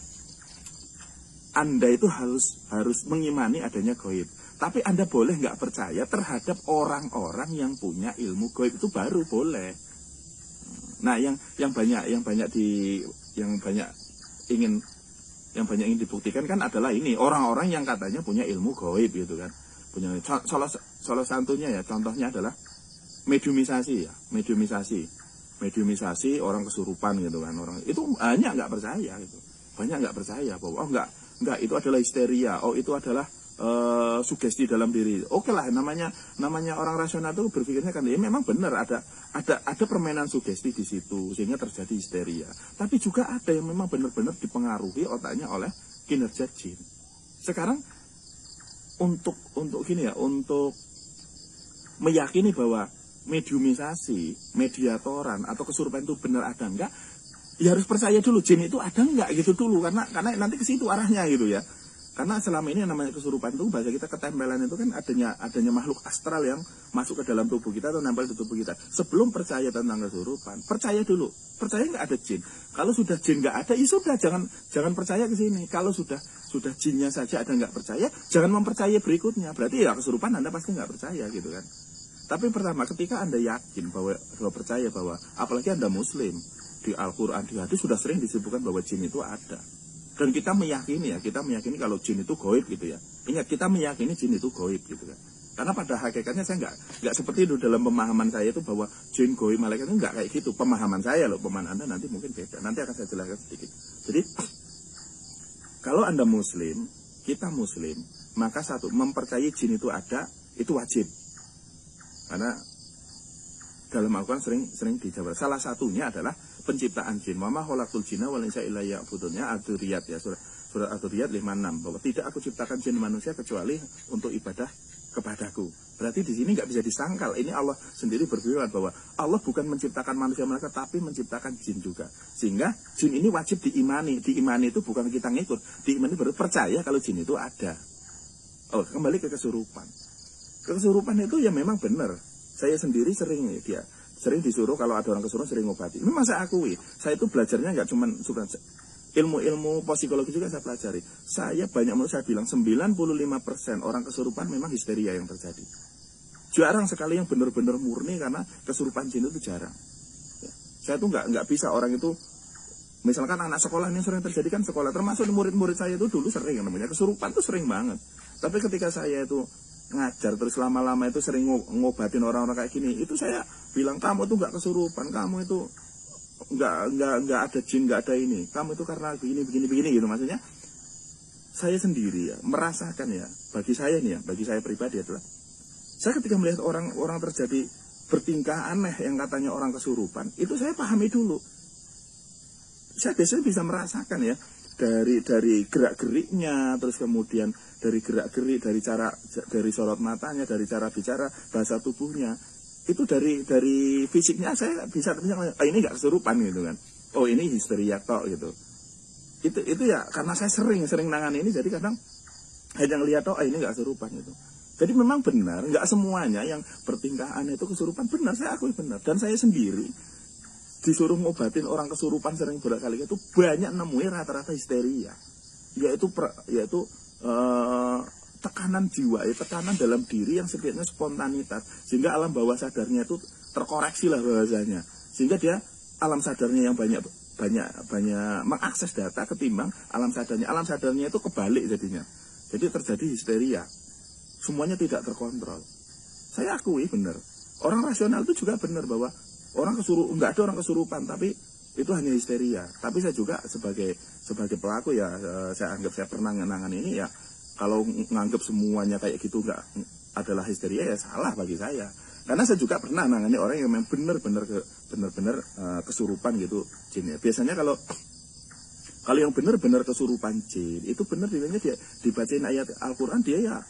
Anda itu harus mengimani adanya gaib. Tapi Anda boleh nggak percaya terhadap orang-orang yang punya ilmu gaib, itu baru boleh. Nah yang banyak ingin dibuktikan kan adalah ini orang-orang yang katanya punya ilmu gaib gitu kan. Salah satunya ya, contohnya adalah mediumisasi orang kesurupan gitu kan, orang itu banyak nggak percaya bahwa enggak itu adalah histeria, itu adalah sugesti dalam diri. Oke lah, namanya orang rasional itu berpikirnya kan ya memang benar ada permainan sugesti di situ sehingga terjadi histeria. Tapi juga ada yang memang benar-benar dipengaruhi otaknya oleh kinerja jin. Sekarang untuk meyakini bahwa mediumisasi, mediatoran atau kesurupan itu benar ada enggak, ya harus percaya dulu jin itu ada enggak gitu dulu, karena nanti ke situ arahnya gitu ya. Karena selama ini yang namanya kesurupan itu bahasa kita ketempelan itu kan adanya makhluk astral yang masuk ke dalam tubuh kita atau nempel di tubuh kita. Sebelum percaya tentang kesurupan, percaya dulu. Percaya nggak ada jin. Kalau sudah jin nggak ada, ya sudah jangan percaya ke sini. Kalau sudah jinnya saja ada nggak percaya, jangan mempercayai berikutnya. Berarti ya kesurupan Anda pasti nggak percaya gitu kan. Tapi pertama ketika Anda yakin bahwa percaya bahwa apalagi Anda Muslim, di Al-Quran, di hadis sudah sering disebutkan bahwa jin itu ada. Dan kita meyakini kalau jin itu gaib gitu ya. Ingat, kita meyakini jin itu gaib gitu kan. Karena pada hakikatnya saya nggak seperti itu dalam pemahaman saya itu bahwa jin gaib malaikat itu nggak kayak gitu. Pemahaman saya loh, pemahaman Anda nanti mungkin beda. Nanti akan saya jelaskan sedikit. Jadi kalau Anda Muslim, kita Muslim, maka satu, mempercayai jin itu ada, itu wajib. Karena dalam Al-Quran sering dijawab. Salah satunya adalah penciptaan jin. Wa ma khalaqtul jinna wal insa illa liya'budun. Ad-Dzurriyyat ya, surat Ad-Dzurriyyat 56 bahwa tidak aku ciptakan jin manusia kecuali untuk ibadah kepadaku. Berarti di sini nggak bisa disangkal. Ini Allah sendiri berfirman bahwa Allah bukan menciptakan manusia mereka, tapi menciptakan jin juga. Sehingga jin ini wajib diimani. Diimani itu bukan kita ngikut. Diimani berarti percaya kalau jin itu ada. Oh, kembali ke kesurupan. Kesurupan itu ya memang benar. Saya sendiri sering disuruh kalau ada orang kesurupan sering ngobati. Memang saya akui, saya itu belajarnya nggak cuma ilmu psikologi juga saya pelajari. Saya saya bilang 95% orang kesurupan memang histeria yang terjadi. Jarang sekali yang benar-benar murni karena kesurupan jin itu jarang. Ya. Saya tuh nggak bisa orang itu, misalkan anak sekolah ini sering terjadi kan sekolah, termasuk murid-murid saya itu dulu sering yang namanya kesurupan tuh sering banget. Tapi ketika saya itu ngajar terus lama-lama itu sering ngobatin orang-orang kayak gini, itu saya bilang kamu tuh nggak kesurupan, kamu itu nggak ada jin, nggak ada ini, kamu itu karena begini gitu. Maksudnya saya sendiri ya merasakan ya, bagi saya pribadi adalah saya ketika melihat orang terjadi bertingkah aneh yang katanya orang kesurupan, itu saya pahami dulu. Saya biasanya bisa merasakan ya dari gerak-geriknya, terus kemudian dari gerak-gerik, dari sorot matanya, dari cara bicara, bahasa tubuhnya, itu dari fisiknya saya bisa ini nggak kesurupan gitu kan. Oh ini histeria tok gitu. Itu ya karena saya sering nangani ini, jadi kadang hanya ngelihat ini nggak kesurupan gitu. Jadi memang benar, nggak semuanya yang bertingkah aneh itu kesurupan, benar, saya akui benar. Dan saya sendiri disuruh ngobatin orang kesurupan sering berkali-kali itu banyak nemuin rata-rata histeria, yaitu tekanan jiwa, tekanan dalam diri yang sebenarnya spontanitas, sehingga alam bawah sadarnya itu terkoreksi lah bahasanya, sehingga dia alam sadarnya yang banyak mengakses data ketimbang alam sadarnya itu kebalik jadinya. Jadi terjadi histeria, semuanya tidak terkontrol. Saya akui benar, orang rasional itu juga benar bahwa nggak ada orang kesurupan, tapi itu hanya histeria. Tapi saya juga sebagai pelaku ya, saya pernah menangani ini ya. Kalau nganggap semuanya kayak gitu nggak adalah histeria ya salah bagi saya. Karena saya juga pernah menangani orang yang memang benar-benar kesurupan gitu jin ya. Biasanya kalau yang benar-benar kesurupan jin itu benar dia dibacain ayat Al-Quran, dia ya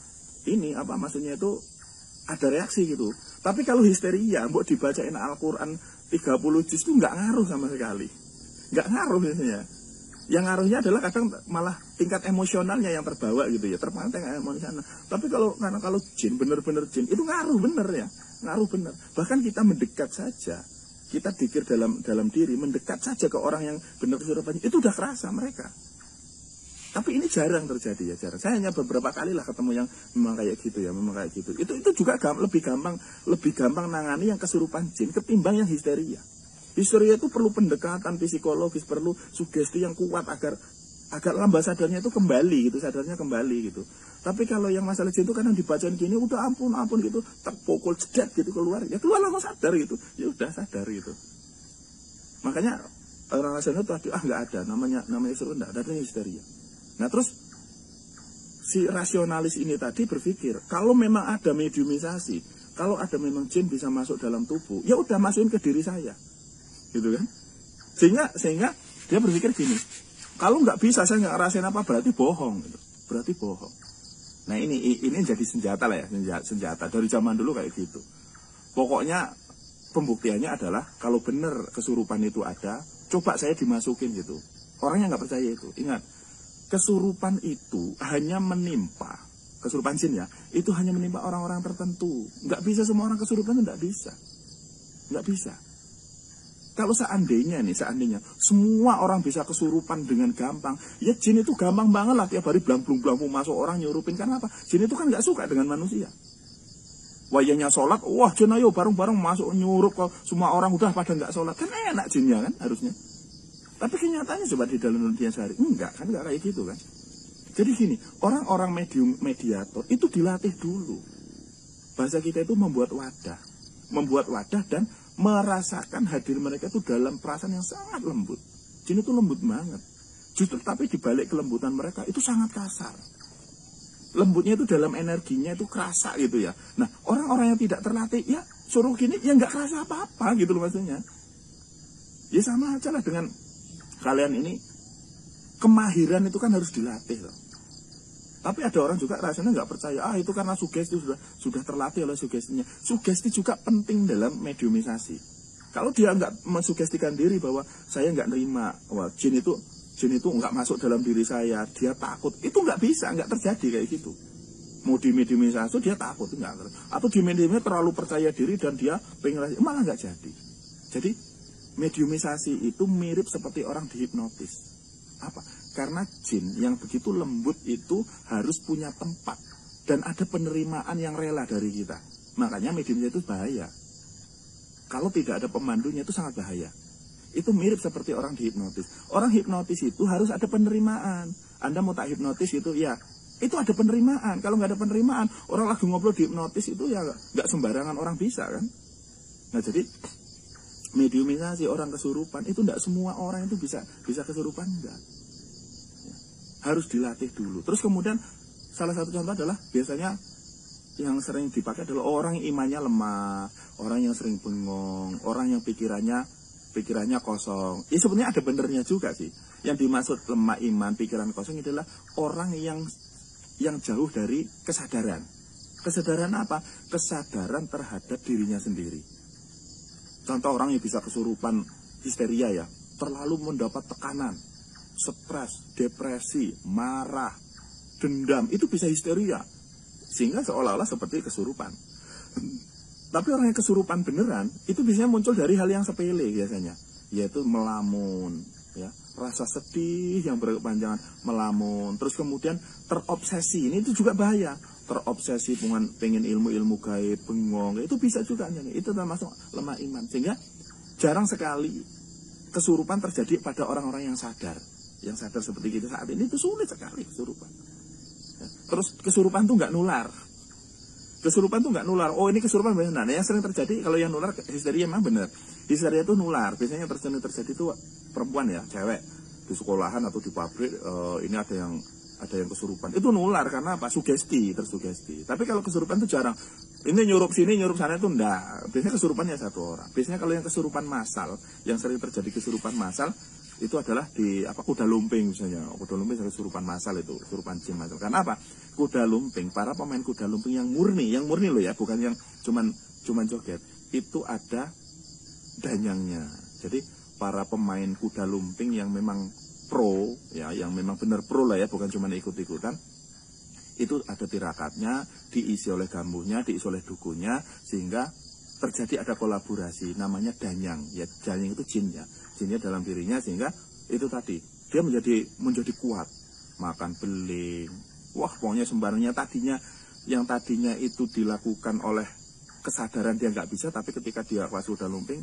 ini apa maksudnya itu ada reaksi gitu. Tapi kalau histeria, buat dibacain Al-Quran 30 juz itu nggak ngaruh sama sekali. Nggak ngaruh biasanya. Yang ngaruhnya adalah kadang malah tingkat emosionalnya yang terbawa gitu ya, terpanteng emosional. Tapi kalau jin, bener-bener jin, itu ngaruh bener ya. Ngaruh bener. Bahkan kita mendekat saja, kita pikir dalam diri, mendekat saja ke orang yang benar kesurupan, itu udah kerasa mereka. Tapi ini jarang terjadi ya, jarang. Saya hanya beberapa kali lah ketemu yang memang kayak gitu ya, memang kayak gitu. Itu juga lebih gampang nangani yang kesurupan jin ketimbang yang histeria. Histeria itu perlu pendekatan psikologis, perlu sugesti yang kuat agar alam bawah sadarnya itu kembali gitu, sadarnya kembali gitu. Tapi kalau yang masalah jin itu kadang dibacain gini, udah ampun gitu, terpukul jedat gitu keluar langsung sadar gitu, ya udah sadar gitu. Makanya orang rasional itu nggak ada, namanya seru nggak ada, histeria. Nah terus si rasionalis ini tadi berpikir kalau memang ada mediumisasi, kalau ada memang jin bisa masuk dalam tubuh, ya udah masukin ke diri saya, gitu kan? Sehingga dia berpikir gini, kalau nggak bisa saya nggak ngerasain apa berarti bohong, gitu. Berarti bohong. Nah ini jadi senjata lah ya, senjata dari zaman dulu kayak gitu. Pokoknya pembuktiannya adalah kalau benar kesurupan itu ada, coba saya dimasukin gitu. Orangnya nggak percaya itu, ingat. kesurupan itu hanya menimpa, kesurupan jin ya, itu hanya menimpa orang-orang tertentu. Nggak bisa semua orang kesurupan, itu nggak bisa. Nggak bisa. Kalau seandainya semua orang bisa kesurupan dengan gampang, ya jin itu gampang banget lah, tiap hari belang-belang masuk orang nyurupin. Karena apa? Jin itu kan nggak suka dengan manusia. Wayahnya sholat, wah jin ayo bareng-bareng masuk nyurup, kalau semua orang udah pada nggak sholat, kan enak jinnya kan harusnya. Tapi kenyataannya coba di dalam dunia sehari, enggak kayak gitu kan. Jadi gini, orang-orang mediator itu dilatih dulu. Bahasa kita itu membuat wadah dan merasakan hadir mereka itu dalam perasaan yang sangat lembut. Jin itu lembut banget. Justru tapi dibalik kelembutan mereka itu sangat kasar. Lembutnya itu dalam energinya itu kerasa gitu ya. Nah, orang-orang yang tidak terlatih ya suruh gini ya nggak kerasa apa-apa gitu loh maksudnya. Ya sama aja lah dengan kalian ini, kemahiran itu kan harus dilatih loh. Tapi ada orang juga rasanya nggak percaya, itu karena sugesti sudah terlatih oleh sugestinya. Sugesti juga penting dalam mediumisasi. Kalau dia nggak mensugestikan diri bahwa saya nggak nerima, wah jin itu nggak masuk dalam diri saya, dia takut, itu nggak bisa, nggak terjadi kayak gitu. Mau di mediumisasi dia takut, nggak. Atau di mediumisasi terlalu percaya diri dan dia pengen malah nggak jadi. Jadi mediumisasi itu mirip seperti orang dihipnotis. Apa? Karena jin yang begitu lembut itu harus punya tempat dan ada penerimaan yang rela dari kita. Makanya mediumnya itu bahaya. Kalau tidak ada pemandunya itu sangat bahaya. Itu mirip seperti orang dihipnotis. Orang hipnotis itu harus ada penerimaan. Anda mau tak hipnotis itu ya, itu ada penerimaan. Kalau nggak ada penerimaan, orang lagi ngobrol dihipnotis itu ya nggak sembarangan orang bisa kan. Nah jadi mediumisasi orang kesurupan itu tidak semua orang itu bisa kesurupan, enggak. Harus dilatih dulu. Terus kemudian salah satu contoh adalah biasanya yang sering dipakai adalah orang yang imannya lemah, orang yang sering bengong, orang yang pikirannya kosong. Ya sebenarnya ada benernya juga sih. Yang dimaksud lemah iman, pikiran kosong adalah orang yang jauh dari kesadaran. Kesadaran apa? Kesadaran terhadap dirinya sendiri. Contoh orang yang bisa kesurupan histeria ya, terlalu mendapat tekanan, stres, depresi, marah, dendam, itu bisa histeria. Sehingga seolah-olah seperti kesurupan. Tapi orang yang kesurupan beneran, itu biasanya muncul dari hal yang sepele biasanya. Yaitu melamun, ya, rasa sedih yang berkepanjangan, melamun. Terus kemudian terobsesi, ini itu juga bahaya. Terobsesi pengen ilmu gaib, bengong, itu bisa juga. Itu termasuk lemah iman. Sehingga jarang sekali kesurupan terjadi pada orang-orang yang sadar. Yang sadar seperti kita saat ini itu sulit sekali kesurupan. Terus kesurupan tuh nggak nular. Oh ini kesurupan benar. Nah yang sering terjadi kalau yang nular histeria memang benar. Histeria itu nular. Biasanya terjadi itu perempuan ya, cewek di sekolahan atau di pabrik ini ada yang kesurupan. Itu nular karena apa? Tersugesti. Tapi kalau kesurupan itu jarang. Ini nyurup sini, nyurup sana itu enggak. Biasanya kesurupannya satu orang. Biasanya kalau yang kesurupan massal, yang sering terjadi kesurupan massal itu adalah di kuda lumping misalnya. Kuda lumping kesurupan massal itu, kesurupan jin massal. Karena apa? Kuda lumping, para pemain kuda lumping yang murni loh ya, bukan yang cuman joget. Itu ada danyangnya. Jadi para pemain kuda lumping yang memang pro ya, yang memang benar pro lah ya, bukan cuma ikut-ikutan. Itu ada tirakatnya, diisi oleh gambunya, diisi oleh dukunya, sehingga terjadi ada kolaborasi, namanya danyang. Ya, danyang itu jinnya dalam dirinya, sehingga itu tadi dia menjadi kuat, makan beling, wah pokoknya sembarangnya yang tadinya itu dilakukan oleh kesadaran dia nggak bisa, tapi ketika dia pas udah lumping,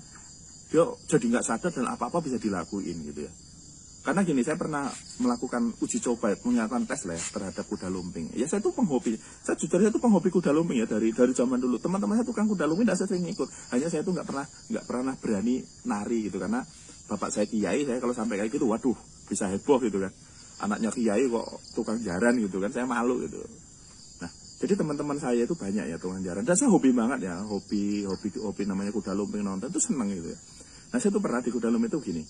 dia jadi nggak sadar dan apa-apa bisa dilakuin gitu ya. Karena gini, saya pernah melakukan uji coba, melakukan tes lah ya, terhadap kuda lumping. Ya saya itu penghobi, saya penghobi kuda lumping ya dari zaman dulu. Teman-teman saya tukang kuda lumping, saya sering ikut. Hanya saya itu nggak pernah berani nari gitu, karena bapak saya kiai, saya kalau sampai kayak gitu, waduh bisa heboh gitu kan. Anaknya kiai kok tukang jaran gitu kan, saya malu gitu. Nah, jadi teman-teman saya itu banyak ya tukang jaran. Dan saya hobi banget ya, hobi namanya kuda lumping, nonton itu seneng gitu ya. Nah saya tuh pernah di kuda lumping itu gini.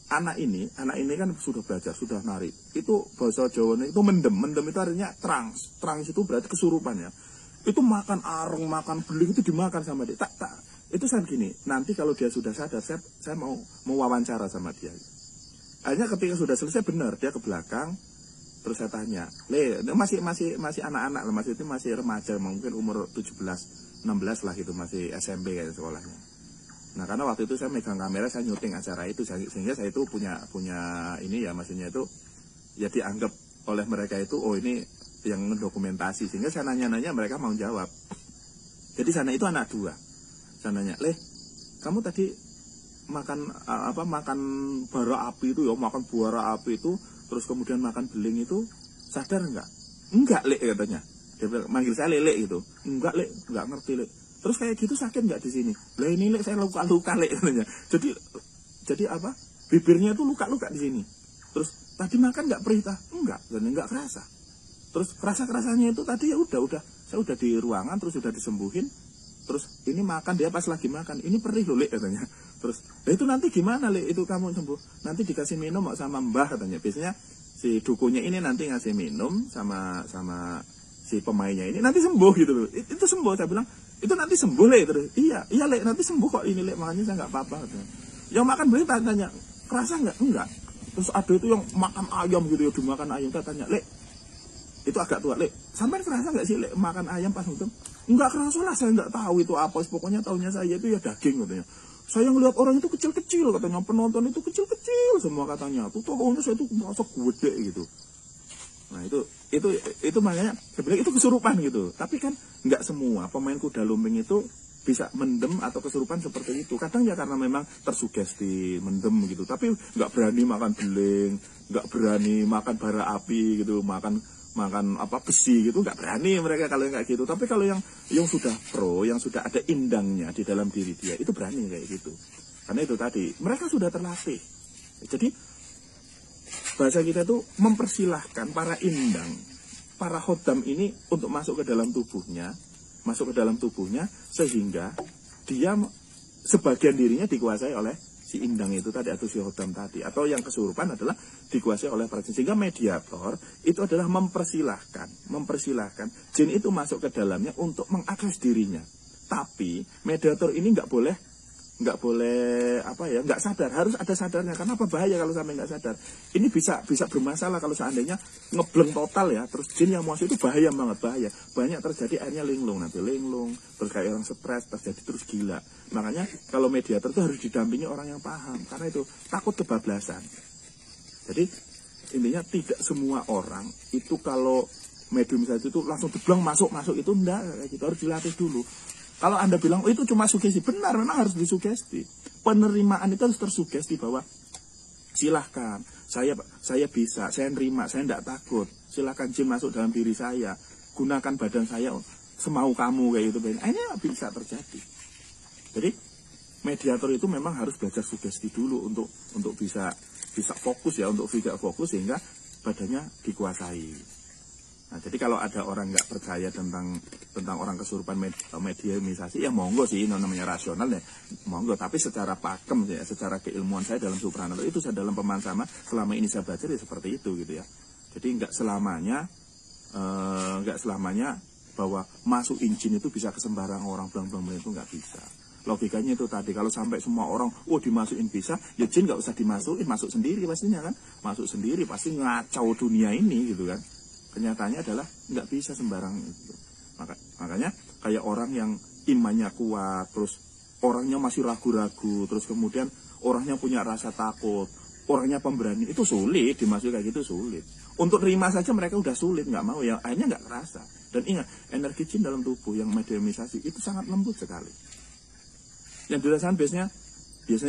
Anak ini kan sudah belajar, sudah nari. Itu bahasa Jawanya itu mendem itu artinya trans itu berarti kesurupan ya. Itu makan arung, makan beling itu dimakan sama dia. Tak. Itu saya gini, nanti kalau dia sudah sadar, saya mau wawancara sama dia. Akhirnya ketika sudah selesai benar, dia ke belakang, Terus saya tanya, masih anak-anak lah, masih itu masih remaja, mungkin umur 17, 16 lah gitu, masih SMP kayak sekolahnya. Nah karena waktu itu saya megang kamera, saya nyuting acara itu, sehingga saya itu punya ini ya, maksudnya itu ya dianggap oleh mereka itu, oh ini yang dokumentasi, sehingga saya nanya-nanya mereka mau jawab. Jadi sana itu anak 2, saya nanya, kamu tadi makan makan bara api itu ya, makan bara api itu, terus kemudian makan beling itu, sadar enggak? Enggak, Lek, katanya. Dia manggil saya Lek gitu. Enggak, Lek, enggak ngerti, Lek. Terus kayak gitu sakit enggak di sini? Lah ini, Lek, saya luka-luka, Lek, katanya. Jadi apa? Bibirnya itu luka-luka di sini. Terus tadi makan enggak perih tah? Enggak, dan enggak kerasa. Terus kerasa-kerasanya itu tadi ya udah saya udah di ruangan, terus udah disembuhin. Terus ini makan, dia pas lagi makan, ini perih loh, Lek, katanya. Terus, itu nanti gimana, Lek, itu kamu sembuh? Nanti dikasih minum sama Mbah, katanya. Biasanya si dukunya ini nanti ngasih minum sama si pemainnya ini, nanti sembuh gitu loh. Itu sembuh, saya bilang, itu nanti sembuh, Lek. Terus, iya Lek, nanti sembuh kok ini, Lek, makanya saya nggak apa-apa, katanya. Yang makan beli tanya, kerasa nggak? Enggak. Terus ada itu yang makan ayam gitu ya, dimakan ayam, tanya, Lek, itu agak tua, Lek, sampai kerasa nggak sih, Lek, makan ayam pas itu? Enggak kerasa lah, saya nggak tahu itu apa, pokoknya tahunya saya itu ya daging, katanya. Saya ngelihat orang itu kecil-kecil, katanya, penonton itu kecil-kecil semua, katanya. Tuh tokohnya saya itu merasa gede gitu. Nah itu makanya sebenarnya itu kesurupan gitu. Tapi kan nggak semua pemain kuda lumping itu bisa mendem atau kesurupan seperti itu. Kadang ya karena memang tersugesti mendem gitu. Tapi nggak berani makan beling, nggak berani makan bara api gitu, makan besi gitu, nggak berani mereka kalau kayak gitu. Tapi kalau yang sudah pro, yang sudah ada indangnya di dalam diri dia, itu berani kayak gitu. Karena itu tadi mereka sudah terlatih. Jadi bahasa kita itu mempersilahkan para indang, para khodam ini untuk masuk ke dalam tubuhnya, sehingga dia sebagian dirinya dikuasai oleh si indang itu tadi atau si khodam tadi, atau yang kesurupan adalah dikuasai oleh para jin. Sehingga mediator itu adalah mempersilahkan jin itu masuk ke dalamnya untuk mengakses dirinya. Tapi mediator ini nggak boleh nggak sadar, harus ada sadarnya. Karena apa? Bahaya kalau sampai nggak sadar. Ini bisa bermasalah kalau seandainya ngebleng total ya. Terus jin yang masuk itu bahaya banget, bahaya. Banyak terjadi akhirnya linglung, terus kayak orang stres, terjadi terus gila. Makanya kalau mediator itu harus didampingi orang yang paham, karena itu takut kebablasan. Jadi intinya tidak semua orang itu kalau mediumisasi itu langsung dibilang masuk itu enggak, kayak gitu, harus dilatih dulu. Kalau Anda bilang, oh itu cuma sugesti, benar, memang harus disugesti. Penerimaan itu harus tersugesti bahwa silahkan, saya bisa, saya nerima, saya tidak takut. Silahkan jin masuk dalam diri saya, gunakan badan saya semau kamu kayak gitu. Ini bisa terjadi. Jadi mediator itu memang harus belajar sugesti dulu untuk bisa fokus ya, untuk tidak fokus sehingga badannya dikuasai. Nah, jadi kalau ada orang nggak percaya tentang orang kesurupan mediumisasi, ya monggo sih, namanya rasional ya, monggo. Tapi secara pakem ya, secara keilmuan saya dalam supranatural itu, saya dalam pemahaman selama ini saya belajar ya seperti itu gitu ya. Jadi nggak selamanya bahwa masuk jin itu bisa ke sembarang orang, belang-belang itu nggak bisa. Logikanya itu tadi, kalau sampai semua orang, dimasukin bisa, ya jin nggak usah dimasukin, masuk sendiri pastinya kan, masuk sendiri pasti ngacau dunia ini gitu kan. Kenyataannya adalah nggak bisa sembarang itu. Makanya kayak orang yang imannya kuat, terus orangnya masih ragu-ragu, terus kemudian orangnya punya rasa takut, orangnya pemberani, itu sulit dimasukin kayak gitu, sulit. Untuk terima saja mereka udah sulit, nggak mau ya, akhirnya nggak kerasa. Dan ingat, energi jin dalam tubuh yang mediumisasi itu sangat lembut sekali. Yang dirasakan biasanya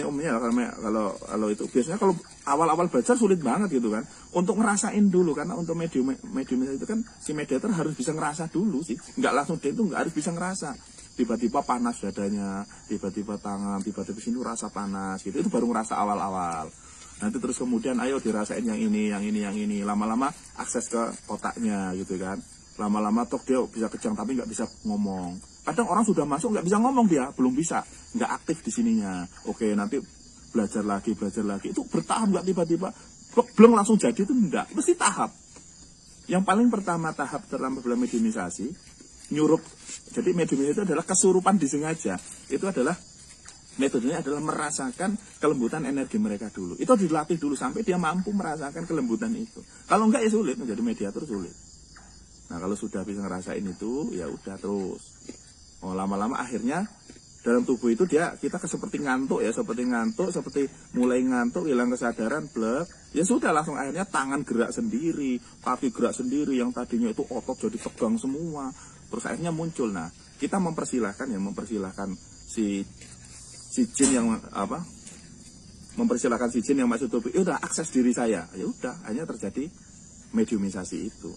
umumnya kalau itu biasanya kalau awal-awal belajar sulit banget gitu kan, untuk ngerasain dulu. Karena untuk medium itu kan si mediator harus bisa ngerasa dulu sih, nggak langsung dia itu nggak harus bisa ngerasa. Tiba-tiba panas dadanya, tiba-tiba tangan, tiba-tiba sini rasa panas gitu, itu baru ngerasa awal-awal. Nanti terus kemudian ayo dirasain yang ini, lama-lama akses ke otaknya gitu kan, lama-lama toh dia bisa kejang tapi nggak bisa ngomong. Kadang orang sudah masuk nggak bisa ngomong, dia belum bisa, nggak aktif di sininya. Oke, nanti belajar lagi, itu bertahap, nggak tiba-tiba belum langsung jadi, itu enggak, mesti tahap. Yang paling pertama tahap dalam mediumisasi, nyurup. Jadi mediumisasi itu adalah kesurupan disengaja. Itu adalah Metodenya adalah merasakan kelembutan energi mereka dulu. Itu dilatih dulu sampai dia mampu merasakan kelembutan itu. Kalau enggak ya sulit, menjadi mediator sulit. Nah kalau sudah bisa ngerasain itu, ya udah terus. Oh lama-lama akhirnya dalam tubuh itu kita seperti ngantuk ya, seperti mulai ngantuk, hilang kesadaran, blek. Ya sudah langsung akhirnya tangan gerak sendiri, kaki gerak sendiri, yang tadinya itu otot jadi tegang semua. Terus akhirnya muncul. Nah kita mempersilahkan si jin yang mempersilahkan si jin yang masuk tubuh, ya udah akses diri saya, ya udah hanya terjadi mediumisasi itu.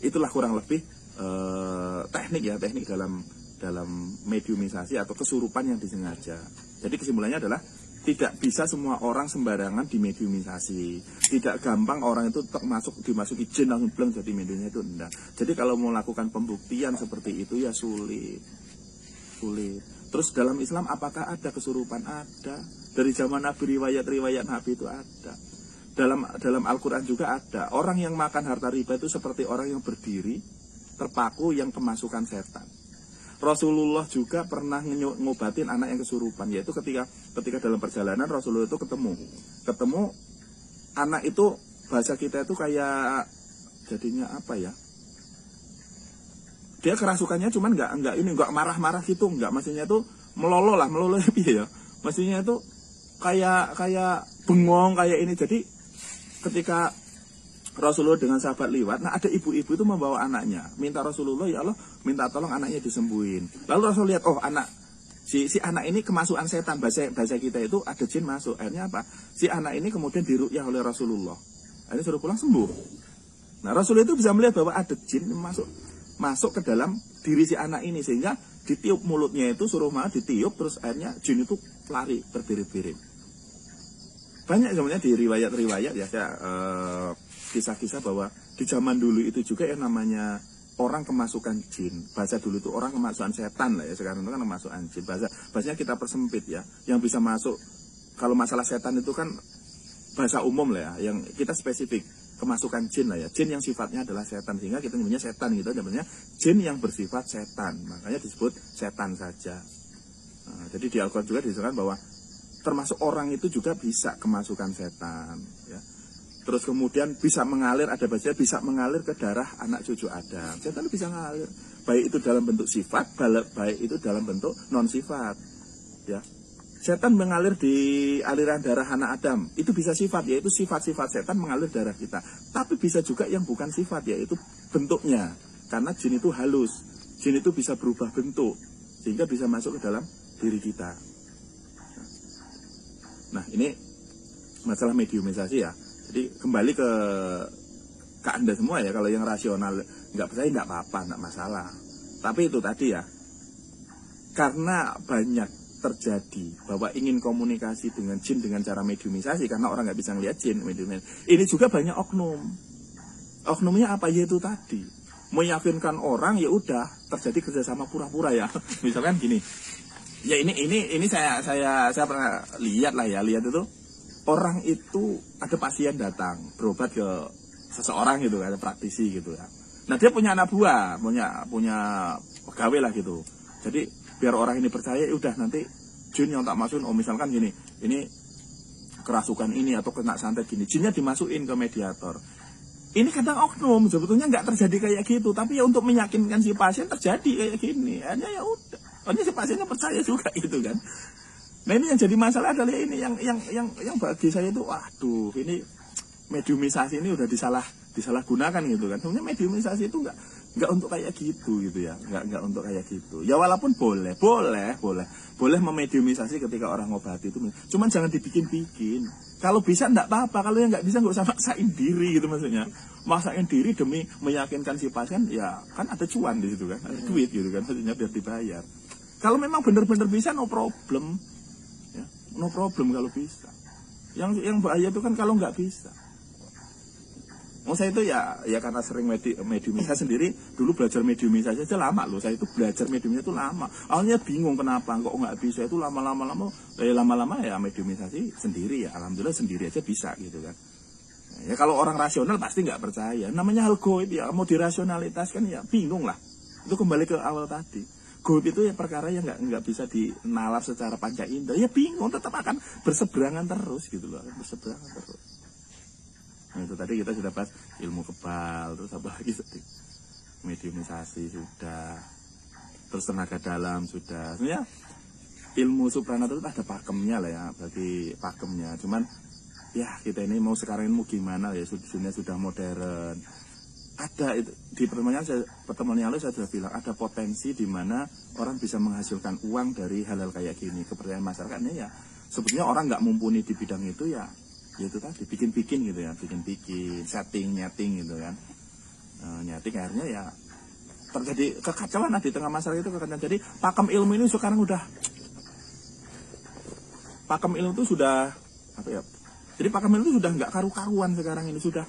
Itulah kurang lebih teknik dalam mediumisasi atau kesurupan yang disengaja. Jadi kesimpulannya adalah tidak bisa semua orang sembarangan dimediumisasi. Tidak gampang orang itu dimasuki jin langsung bleng jadi mediumnya itu enggak. Jadi kalau mau lakukan pembuktian seperti itu ya sulit. Terus dalam Islam apakah ada kesurupan? Ada. Dari zaman Nabi riwayat Nabi itu ada. Dalam Al-Quran juga ada. Orang yang makan harta riba itu seperti orang yang berdiri terpaku yang kemasukan setan. Rasulullah juga pernah ngobatin anak yang kesurupan, yaitu ketika dalam perjalanan Rasulullah itu ketemu anak itu, bahasa kita itu kayak jadinya apa ya? Dia kerasukannya cuman nggak marah-marah gitu, maksudnya itu melolo ya. Maksudnya itu kayak bengong kayak ini. Jadi ketika Rasulullah dengan sahabat liwat, nah ada ibu-ibu itu membawa anaknya, minta Rasulullah, ya Allah minta tolong anaknya disembuhin. Lalu Rasul lihat, oh si anak ini kemasukan setan, bahasa kita itu ada jin masuk. Akhirnya apa? Si anak ini kemudian diruqyah oleh Rasulullah. Akhirnya suruh pulang sembuh. Nah Rasulullah itu bisa melihat bahwa ada jin masuk ke dalam diri si anak ini, sehingga ditiup mulutnya itu, suruh maaf ditiup, terus akhirnya jin itu lari berbirit-birit. Banyak sebenarnya di riwayat-riwayat ya, kisah-kisah bahwa di zaman dulu itu juga yang namanya orang kemasukan jin. Bahasa dulu itu orang kemasukan setan lah ya, sekarang itu kan kemasukan jin. Bahasanya kita persempit ya, yang bisa masuk. Kalau masalah setan itu kan bahasa umum lah ya, yang kita spesifik kemasukan jin lah ya, jin yang sifatnya adalah setan, sehingga kita nyebutnya setan gitu, namanya jin yang bersifat setan, makanya disebut setan saja. Nah, jadi di Al-Quran juga disebutkan bahwa termasuk orang itu juga bisa kemasukan setan ya. Terus kemudian bisa mengalir, ada bahasanya bisa mengalir ke darah anak cucu Adam. Setan bisa mengalir, baik itu dalam bentuk sifat, baik itu dalam bentuk non sifat ya. Setan mengalir di aliran darah anak Adam, itu bisa sifat, yaitu sifat-sifat setan mengalir darah kita. Tapi bisa juga yang bukan sifat, yaitu bentuknya. Karena jin itu halus, jin itu bisa berubah bentuk, sehingga bisa masuk ke dalam diri kita. Nah ini masalah mediumisasi ya. Jadi kembali ke Anda semua ya, kalau yang rasional nggak percaya nggak apa-apa, nggak masalah. Tapi itu tadi ya, karena banyak terjadi bahwa ingin komunikasi dengan jin dengan cara mediumisasi, karena orang nggak bisa ngeliat jin, ini juga banyak oknumnya apa, yaitu tadi meyakinkan orang, ya udah terjadi kerjasama pura-pura ya. Misalkan gini ya, ini saya pernah lihat itu orang itu, ada pasien datang berobat ke seseorang gitu, ada praktisi gitu ya. Nah dia punya anak buah, punya pegawai lah gitu. Jadi biar orang ini percaya, udah nanti jin yang tak masukin, oh misalkan gini, ini kerasukan ini atau kena santet gini, jinnya dimasukin ke mediator. Ini kadang oknum, sebetulnya nggak terjadi kayak gitu, tapi ya untuk meyakinkan si pasien terjadi kayak gini, hanya ya udah, hanya si pasiennya percaya juga gitu kan. Nah ini yang jadi masalah adalah ini yang bagi saya itu, waduh, ini mediumisasi ini udah disalahgunakan gitu kan. Sebenarnya mediumisasi itu nggak untuk kayak gitu ya, nggak untuk kayak gitu. Ya walaupun boleh memediumisasi ketika orang ngobati itu, cuman jangan dibikin-bikin. Kalau bisa nggak apa-apa, kalau yang nggak bisa nggak usah maksain diri gitu maksudnya. Maksain diri demi meyakinkan si pasien, ya kan ada cuan di situ kan, ada duit gitu kan, maksudnya biar dibayar. Kalau memang benar-benar bisa, no problem ya, no problem kalau bisa. Yang bahaya itu kan kalau nggak bisa. Saya itu ya karena sering mediumisasi sendiri, dulu belajar mediumisasi aja lama loh. Saya itu belajar mediumisasi itu lama. Awalnya bingung kenapa kok nggak bisa, itu lama-lama ya mediumisasi sendiri ya. Alhamdulillah sendiri aja bisa gitu kan. Ya kalau orang rasional pasti nggak percaya. Namanya hal goib ya, mau dirasionalitaskan ya bingung lah. Itu kembali ke awal tadi. Goib itu ya perkara yang nggak bisa dinalar secara panca indera. Ya bingung, tetap akan berseberangan terus gitu loh, akan berseberangan terus. Nah itu tadi kita sudah bahas ilmu kebal, terus apa lagi tadi? Mediumisasi sudah, terus tenaga dalam sudah. Sebenarnya ilmu supranatural ada pakemnya lah ya, bagi pakemnya. Cuman ya kita ini mau sekarang ini mau gimana ya, dunia sudah modern. Ada itu, di pertemuan yang lalu saya sudah bilang ada potensi di mana orang bisa menghasilkan uang dari hal-hal kayak gini. Kepercayaan masyarakatnya ya sebetulnya orang nggak mumpuni di bidang itu ya itu tadi bikin-bikin gitu ya, bikin-bikin nyeting gitu kan, nyeting akhirnya ya terjadi kekacauan di tengah masyarakat itu kekacauan. Jadi pakem ilmu ini sekarang pakem ilmu itu sudah apa ya? Jadi pakem ilmu itu sudah nggak karu-karuan sekarang ini, sudah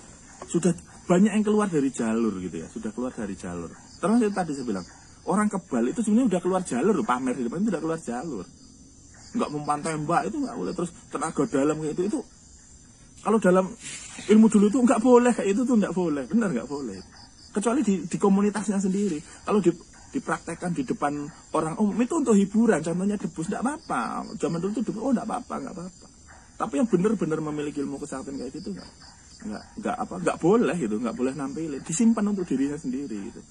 banyak yang keluar dari jalur gitu ya, sudah keluar dari jalur. Terus tadi saya bilang orang kebal itu sebenarnya udah keluar jalur, pamer di depan itu udah keluar jalur, nggak mempan tembak itu nggak boleh. Terus tenaga dalam kayak itu kalau dalam ilmu dulu itu nggak boleh, kayak itu tuh nggak boleh, benar nggak boleh. Kecuali di komunitasnya sendiri. Kalau dipraktekkan di depan orang umum itu untuk hiburan, contohnya debus nggak apa-apa. Zaman dulu tuh debus, nggak apa-apa. Tapi yang benar-benar memiliki ilmu kesehatan kayak gitu nggak boleh gitu, nggak boleh nampilin, disimpan untuk dirinya sendiri gitu.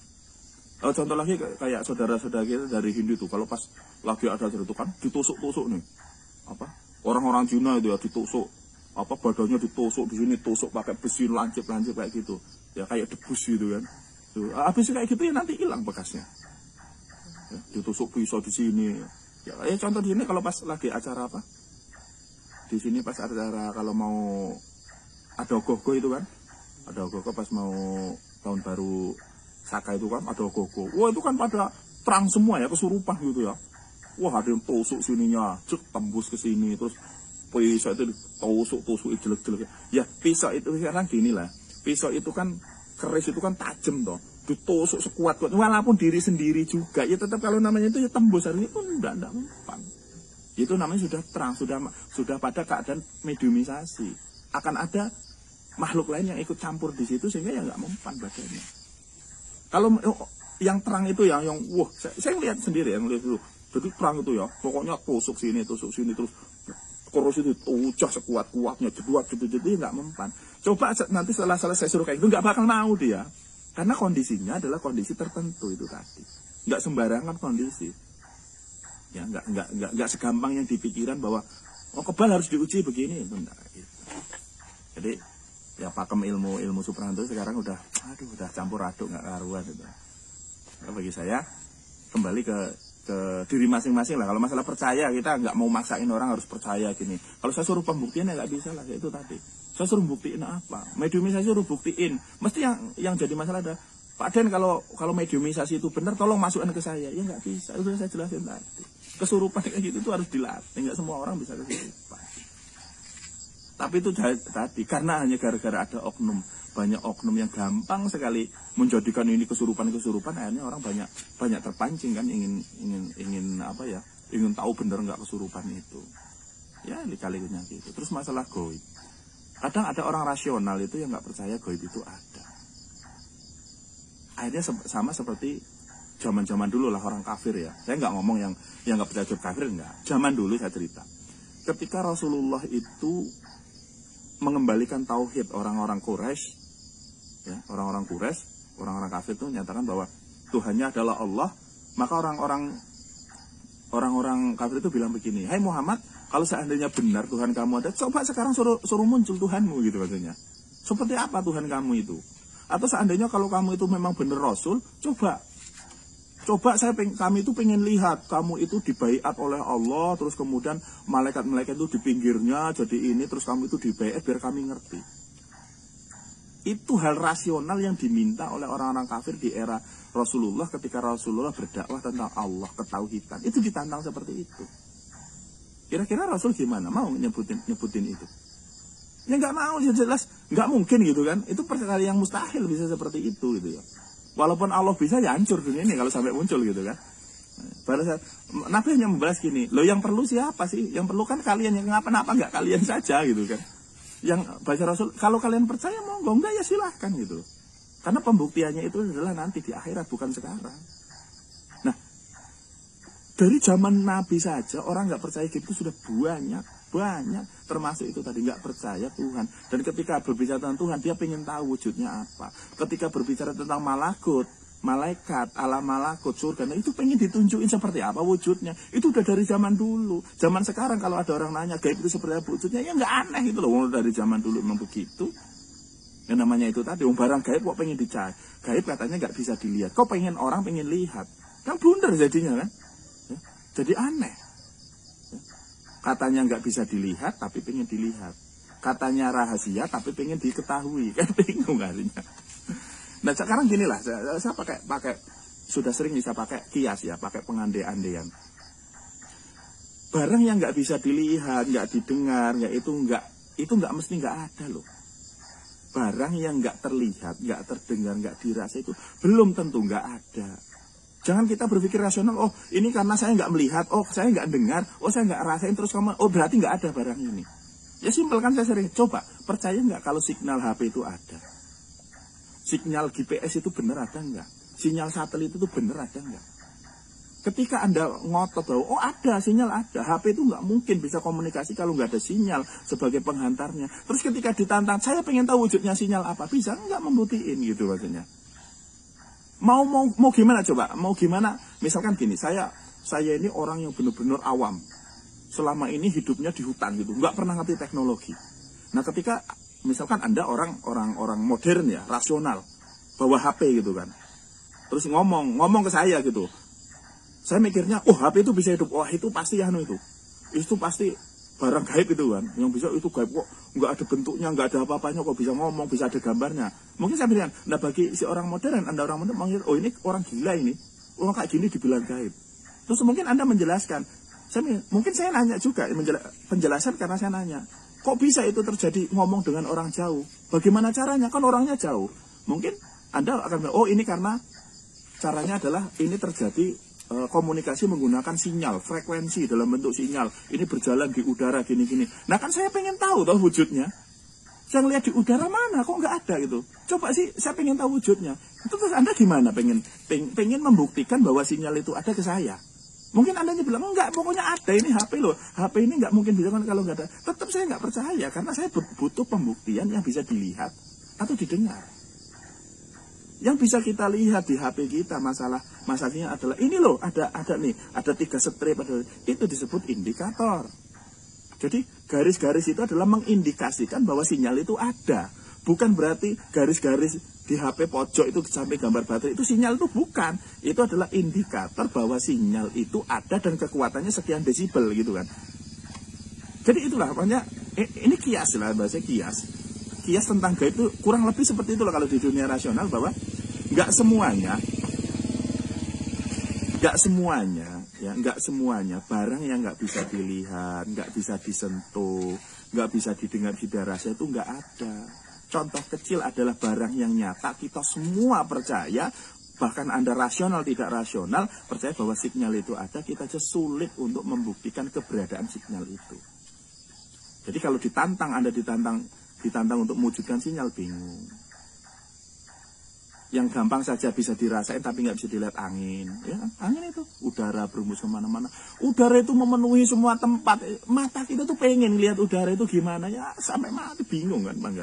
Contoh lagi kayak saudara-saudara kita dari Hindu tuh, kalau pas lagi ada cerita kan ditusuk-tusuk nih, apa orang-orang Cina itu ya ditusuk. Apa badannya ditusuk di sini, tusuk pakai besi lancip kayak gitu ya, kayak debus gitu kan tuh. Habis kayak gitu ya nanti hilang bekasnya ya, ditusuk pisau di sini ya. Contoh di sini kalau pas lagi acara apa di sini, pas acara kalau mau ada ogoh-ogoh itu kan, ada ogoh-ogoh pas mau tahun baru Saka itu kan ada ogoh-ogoh, wah itu kan pada terang semua ya, kesurupan gitu ya. Wah ada yang tusuk sininya, tembus ke sini, terus pisau itu tusuk jelek-jelek. Ya pisau itu sekarang gini lah, pisau itu kan keris itu kan tajam toh, ditusuk sekuat-kuat walaupun diri sendiri juga ya tetap kalau namanya itu ya tembus, hari itu enggak mempan. Itu namanya sudah terang, sudah pada keadaan mediumisasi. Akan ada makhluk lain yang ikut campur di situ sehingga ya nggak mempan badannya. Kalau yang terang itu yang wah saya lihat sendiri, yang lihat dulu. Jadi terang itu ya pokoknya tusuk sini terus koros itu ucah sekuat-kuatnya, jadi nggak mempan. Coba nanti setelah selesai suruh kayak itu nggak bakal mau dia, karena kondisinya adalah kondisi tertentu itu tadi, nggak sembarangan kondisi. Ya nggak segampang yang dipikiran bahwa kebal harus diuji begini itu enggak gitu. Jadi ya pakem ilmu supranatural sekarang udah campur aduk nggak karuan itu. Nah, bagi saya kembali ke diri masing-masing lah. Kalau masalah percaya kita nggak mau maksain orang harus percaya gini. Kalau saya suruh pembuktian ya nggak bisa lah, kayak itu tadi. Saya suruh buktiin apa? Mediumisasi suruh buktiin. Mesti yang jadi masalah ada Pak Den, kalau mediumisasi itu benar tolong masukkan ke saya. Ya nggak bisa. Udah saya jelasin tadi. Kesurupan kayak gitu itu harus dilatih. Nggak semua orang bisa kesurupan. Tapi itu tadi karena hanya gara-gara ada banyak oknum yang gampang sekali menjadikan ini kesurupan, akhirnya orang banyak terpancing kan ingin apa ya, ingin tahu bener nggak kesurupan itu ya, kali-kalinya gitu. Terus masalah goib, kadang ada orang rasional itu yang nggak percaya goib itu ada. Akhirnya sama seperti zaman dulu lah orang kafir ya. Saya nggak ngomong yang nggak percaya goib kafir, enggak. Zaman dulu saya cerita, ketika Rasulullah itu mengembalikan tauhid orang-orang Quraisy, ya, orang-orang kafir itu menyatakan bahwa Tuhannya adalah Allah, maka orang-orang kafir itu bilang begini, hai Muhammad, kalau seandainya benar Tuhan kamu ada, coba sekarang suruh muncul Tuhanmu gitu maksudnya. Seperti apa Tuhan kamu itu? Atau seandainya kalau kamu itu memang benar Rasul, coba kami itu pengen lihat kamu itu dibaiat oleh Allah, terus kemudian malaikat-malaikat itu di pinggirnya jadi ini, terus kamu itu dibaiat biar kami ngerti. Itu hal rasional yang diminta oleh orang-orang kafir di era Rasulullah ketika Rasulullah berdakwah tentang Allah, ketauhidan. Itu ditantang seperti itu. Kira-kira Rasul gimana? Mau nyebutin itu? Ya nggak mau, jelas nggak mungkin gitu kan. Itu perkara yang mustahil bisa seperti itu gitu ya. Walaupun Allah bisa ya hancur dunia ini kalau sampai muncul gitu kan. Pada saat Nabi hanya membalas gini, lo yang perlu siapa sih? Yang perlu kan kalian, yang kenapa nggak kalian saja gitu kan. Yang baca Rasul, kalau kalian percaya monggo, enggak ya silahkan gitu. Karena pembuktiannya itu adalah nanti di akhirat, bukan sekarang. Nah, Dari zaman Nabi saja orang nggak percaya gaib itu sudah banyak, termasuk itu tadi nggak percaya Tuhan. Dan ketika berbicara tentang Tuhan, dia pengen tahu wujudnya apa. Ketika berbicara tentang malakut, malaikat, alam malakut, surga, nah itu pengen ditunjukin seperti apa wujudnya. Itu udah dari zaman dulu. Zaman sekarang kalau ada orang nanya gaib itu seperti apa wujudnya, ya nggak aneh itu loh. Dari zaman dulu memang begitu. Yang namanya itu tadi, barang gaib kok pengen dicari. Gaib katanya nggak bisa dilihat. Kok pengen orang pengen lihat? Kan blunder jadinya kan. Ya, jadi aneh. Katanya nggak bisa dilihat, tapi pengen dilihat. Katanya rahasia, tapi pengen diketahui. Kan bingung artinya. Nah sekarang ginilah, saya pakai sudah sering bisa pakai kias ya, pakai pengandai-andaian. Barang yang nggak bisa dilihat, nggak didengar, itu nggak mesti nggak ada loh. Barang yang nggak terlihat, nggak terdengar, nggak dirasa itu belum tentu nggak ada. Jangan kita berpikir rasional, oh ini karena saya nggak melihat, oh saya nggak dengar, oh saya nggak rasain terus kamu, oh berarti nggak ada barang ini. Ya simpel kan, saya sering coba, percaya nggak kalau signal HP itu ada? Sinyal GPS itu benar ada nggak? Sinyal satelit itu benar ada nggak? Ketika Anda ngotot bahwa, oh ada, sinyal ada, HP itu nggak mungkin bisa komunikasi kalau nggak ada sinyal sebagai penghantarnya. Terus ketika ditantang, saya pengen tahu wujudnya sinyal apa, bisa nggak membuktiin gitu maksudnya. Mau gimana coba? Mau gimana? Misalkan gini, saya ini orang yang benar-benar awam. Selama ini hidupnya di hutan gitu, nggak pernah ngerti teknologi. Nah, ketika misalkan Anda orang modern ya, rasional, bawa HP gitu kan. Terus ngomong ke saya gitu. Saya mikirnya, oh HP itu bisa hidup. Wah, itu pasti itu. Itu pasti barang gaib itu kan, yang bisa itu gaib kok, nggak ada bentuknya, nggak ada apa-apanya, kok bisa ngomong, bisa ada gambarnya. Mungkin saya bilang, nah bagi si orang modern, Anda orang modern mengira, oh ini orang gila ini, orang kayak gini dibilang gaib. Terus mungkin Anda menjelaskan, mungkin saya nanya juga, penjelasan karena saya nanya, kok bisa itu terjadi ngomong dengan orang jauh? Bagaimana caranya? Kan orangnya jauh. Mungkin Anda akan bilang, oh ini karena caranya adalah ini terjadi komunikasi menggunakan sinyal, frekuensi dalam bentuk sinyal. Ini berjalan di udara gini-gini. Nah kan saya pengen tahu wujudnya. Saya lihat di udara mana, kok nggak ada gitu. Coba sih, saya pengen tahu wujudnya. Itu terus Anda gimana pengen membuktikan bahwa sinyal itu ada ke saya? Mungkin Anda bilang, enggak, pokoknya ada, ini HP loh. HP ini nggak mungkin bisa kalau nggak ada. Tetap saya nggak percaya, karena saya butuh pembuktian yang bisa dilihat atau didengar. Yang bisa kita lihat di HP kita masalahnya adalah ini loh, ada 3 strip, itu disebut indikator. Jadi garis-garis itu adalah mengindikasikan bahwa sinyal itu ada. Bukan berarti garis-garis di HP pojok itu sampai gambar baterai itu sinyal itu bukan. Itu adalah indikator bahwa sinyal itu ada dan kekuatannya sekian desibel gitu kan. Jadi itulah makanya ini kias lah, bahasa kias. Kias tentang gaib itu kurang lebih seperti itu loh kalau di dunia rasional, bahwa nggak semuanya barang yang nggak bisa dilihat, nggak bisa disentuh, nggak bisa didengar, tidak rasa itu nggak ada. Contoh kecil adalah barang yang nyata, kita semua percaya, bahkan Anda rasional tidak rasional percaya bahwa sinyal itu ada, kita aja sulit untuk membuktikan keberadaan sinyal itu. Jadi kalau Anda ditantang untuk mewujudkan sinyal, bingung. Yang gampang saja bisa dirasain tapi nggak bisa dilihat, angin. Ya, angin itu, udara berhembus kemana-mana. Udara itu memenuhi semua tempat. Mata kita tuh pengen lihat udara itu gimana, ya sampai mati bingung kan, Bang.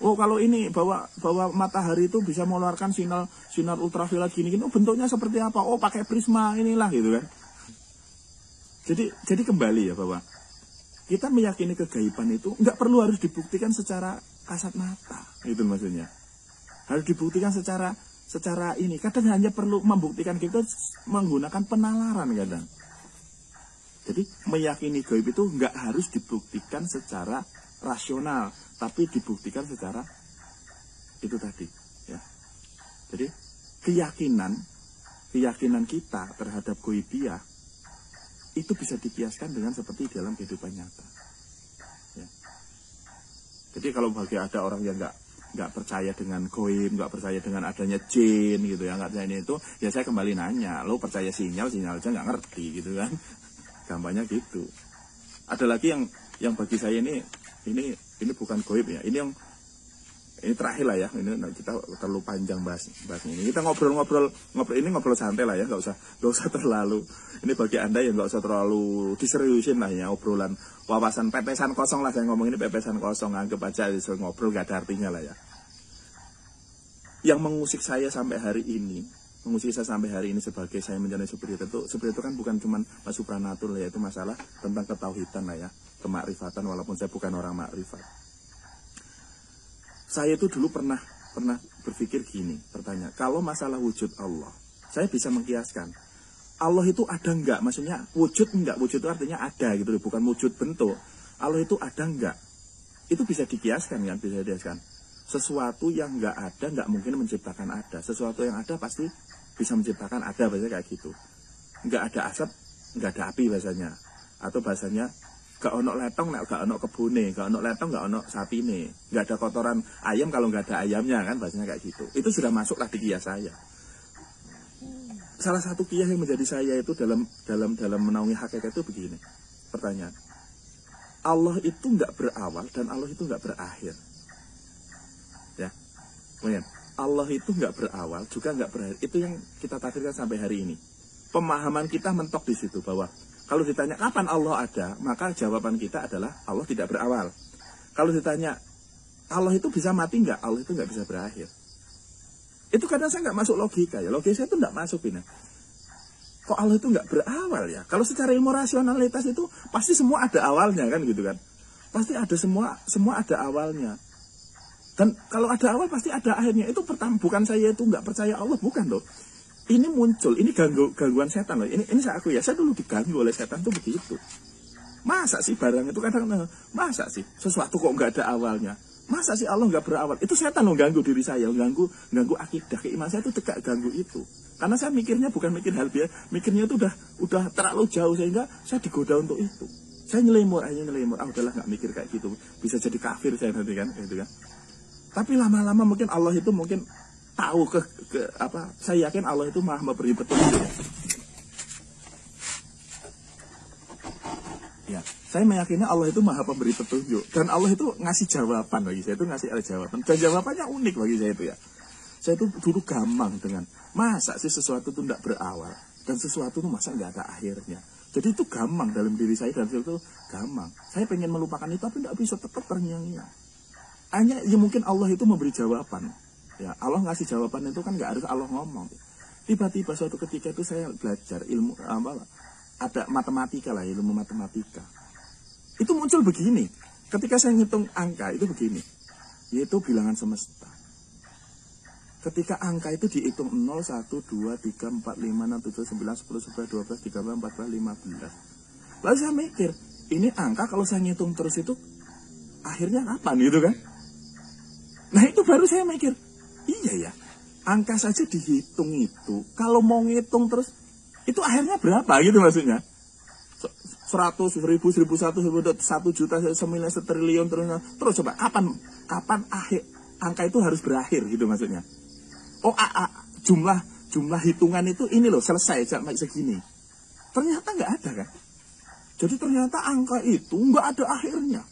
Oh kalau ini bahwa matahari itu bisa mengeluarkan sinar ultraviolet gini-gini, oh bentuknya seperti apa? Oh pakai prisma inilah gitu kan. Jadi kembali ya, bahwa kita meyakini kegaiban itu nggak perlu harus dibuktikan secara kasat mata, itu maksudnya. Harus dibuktikan secara ini. Kadang hanya perlu membuktikan kita menggunakan penalaran kadang. Jadi meyakini gaib itu nggak harus dibuktikan secara rasional, tapi dibuktikan secara itu tadi, ya. Jadi keyakinan kita terhadap goibiyah itu bisa dikiaskan dengan seperti dalam kehidupan nyata. Ya. Jadi kalau bagi ada orang yang nggak percaya dengan goib, nggak percaya dengan adanya jin gitu ya, nggak percaya itu, ya saya kembali nanya, lo percaya sinyal aja nggak ngerti gitu kan, gampangnya gitu. Ada lagi yang bagi saya ini bukan goib ya, ini Ini terakhir lah ya, ini kita terlalu panjang bahas ini. Kita ngobrol ini ngobrol santai lah ya, nggak usah terlalu. Ini bagi Anda yang nggak usah terlalu diseriusin lah ya, obrolan wawasan pepesan kosong lah, saya ngomong ini pepesan kosong, anggap aja ngobrol gak ada artinya lah ya. Yang mengusik saya sampai hari ini sebagai saya menjalani seperti itu kan bukan cuma supranatur lah ya, itu masalah tentang ketauhidan lah ya, kemakrifatan, walaupun saya bukan orang makrifat. Saya itu dulu pernah berpikir gini, bertanya, kalau masalah wujud Allah, saya bisa mengkiaskan. Allah itu ada enggak? Maksudnya wujud enggak? Wujud itu artinya ada gitu, bukan wujud bentuk. Allah itu ada enggak? Itu bisa dikiaskan kan, bisa dikiaskan. Sesuatu yang enggak ada enggak mungkin menciptakan ada. Sesuatu yang ada pasti bisa menciptakan ada, bahasanya kayak gitu. Enggak ada asap, enggak ada api bahasanya. Atau bahasanya gak ono letong, gak ono kebune, gak ono letong, gak ono sapine, gak ada kotoran ayam kalau gak ada ayamnya kan, bahasanya kayak gitu. Itu sudah masuklah di kias saya. Salah satu kias yang menjadi saya itu dalam menaungi hakikat itu begini. Pertanyaan, Allah itu gak berawal dan Allah itu gak berakhir. Ya, kemudian Allah itu gak berawal juga gak berakhir. Itu yang kita takdirkan sampai hari ini. Pemahaman kita mentok di situ bahwa kalau ditanya kapan Allah ada, maka jawaban kita adalah Allah tidak berawal. Kalau ditanya Allah itu bisa mati enggak? Allah itu enggak bisa berakhir. Itu kadang saya enggak masuk logika ya. Logika saya itu enggak masuk ini. Kok Allah itu enggak berawal ya? Kalau secara ilmu rasionalitas itu pasti semua ada awalnya kan gitu kan. Pasti ada semua ada awalnya. Dan kalau ada awal pasti ada akhirnya. Itu pertama, bukan saya itu enggak percaya Allah, bukan loh. Ini muncul, ini gangguan setan loh. Ini saya akui ya, saya dulu diganggu oleh setan tuh begitu. Masa sih barang itu kadang, masa sih sesuatu kok nggak ada awalnya? Masa sih Allah nggak berawal? Itu setan loh ganggu diri saya, ganggu akidah keimanan saya itu tegak ganggu itu. Karena saya mikirnya bukan mikir hal biasa, mikirnya itu udah terlalu jauh sehingga saya digoda untuk itu. Saya nyelimur, udahlah nggak mikir kayak gitu, bisa jadi kafir saya nanti kan, gitu kan. Tapi lama-lama mungkin Allah itu tahu saya yakin Allah itu maha memberi petunjuk. Ya, saya meyakini Allah itu maha pemberi petunjuk dan Allah itu ngasih jawaban bagi saya, itu ngasih jawaban dan jawabannya unik bagi saya itu ya. Saya itu dulu gampang dengan masa sih sesuatu itu tidak berawal dan sesuatu itu masa nggak ada akhirnya. Jadi itu gampang dalam diri saya dan itu gampang. Saya pengen melupakan itu tapi tidak bisa, tetap terngiang-ngiang. Hanya ya mungkin Allah itu memberi jawaban. Ya, Allah ngasih jawaban itu kan nggak harus Allah ngomong. Tiba-tiba suatu ketika itu saya belajar ilmu ada matematika lah, ilmu matematika. Itu muncul begini. Ketika saya ngitung angka itu begini, yaitu bilangan semesta. Ketika angka itu dihitung 0, 1, 2, 3, 4, 5, 6, 7, 9, 10, 11, 12, 13, 14, 15. Lalu saya mikir, ini angka kalau saya ngitung terus itu akhirnya kapan gitu kan? Nah itu baru saya mikir, iya ya, angka saja dihitung itu, kalau mau ngitung terus, itu akhirnya berapa gitu maksudnya? 100, 1000, 1001, 1 juta, 1 miliar, 1 triliun, terus coba, kapan akhir, angka itu harus berakhir gitu maksudnya? Oh, jumlah hitungan itu ini loh, selesai sampai segini. Ternyata nggak ada kan? Jadi ternyata angka itu nggak ada akhirnya.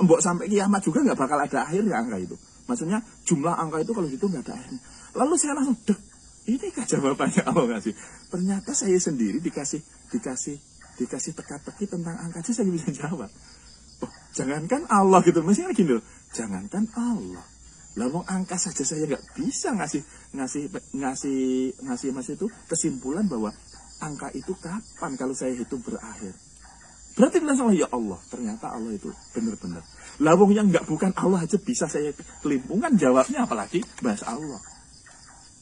Mbok sampai kiamat juga nggak bakal ada akhirnya angka itu. Maksudnya jumlah angka itu kalau gitu nggak ada akhirnya. Lalu saya langsung ini kan jawabannya Allah nggak sih? Ternyata saya sendiri dikasih teka-teki tentang angka aja saya bisa jawab. Oh, jangankan Allah gitu, maksudnya gini loh. Jangankan Allah. Lalu angka saja saya nggak bisa ngasih itu kesimpulan bahwa angka itu kapan kalau saya hitung berakhir. Berarti langsung ya Allah, ternyata Allah itu benar-benar. Lawong yang nggak bukan Allah aja bisa saya kelimpungan jawabnya, apalagi bahas Allah.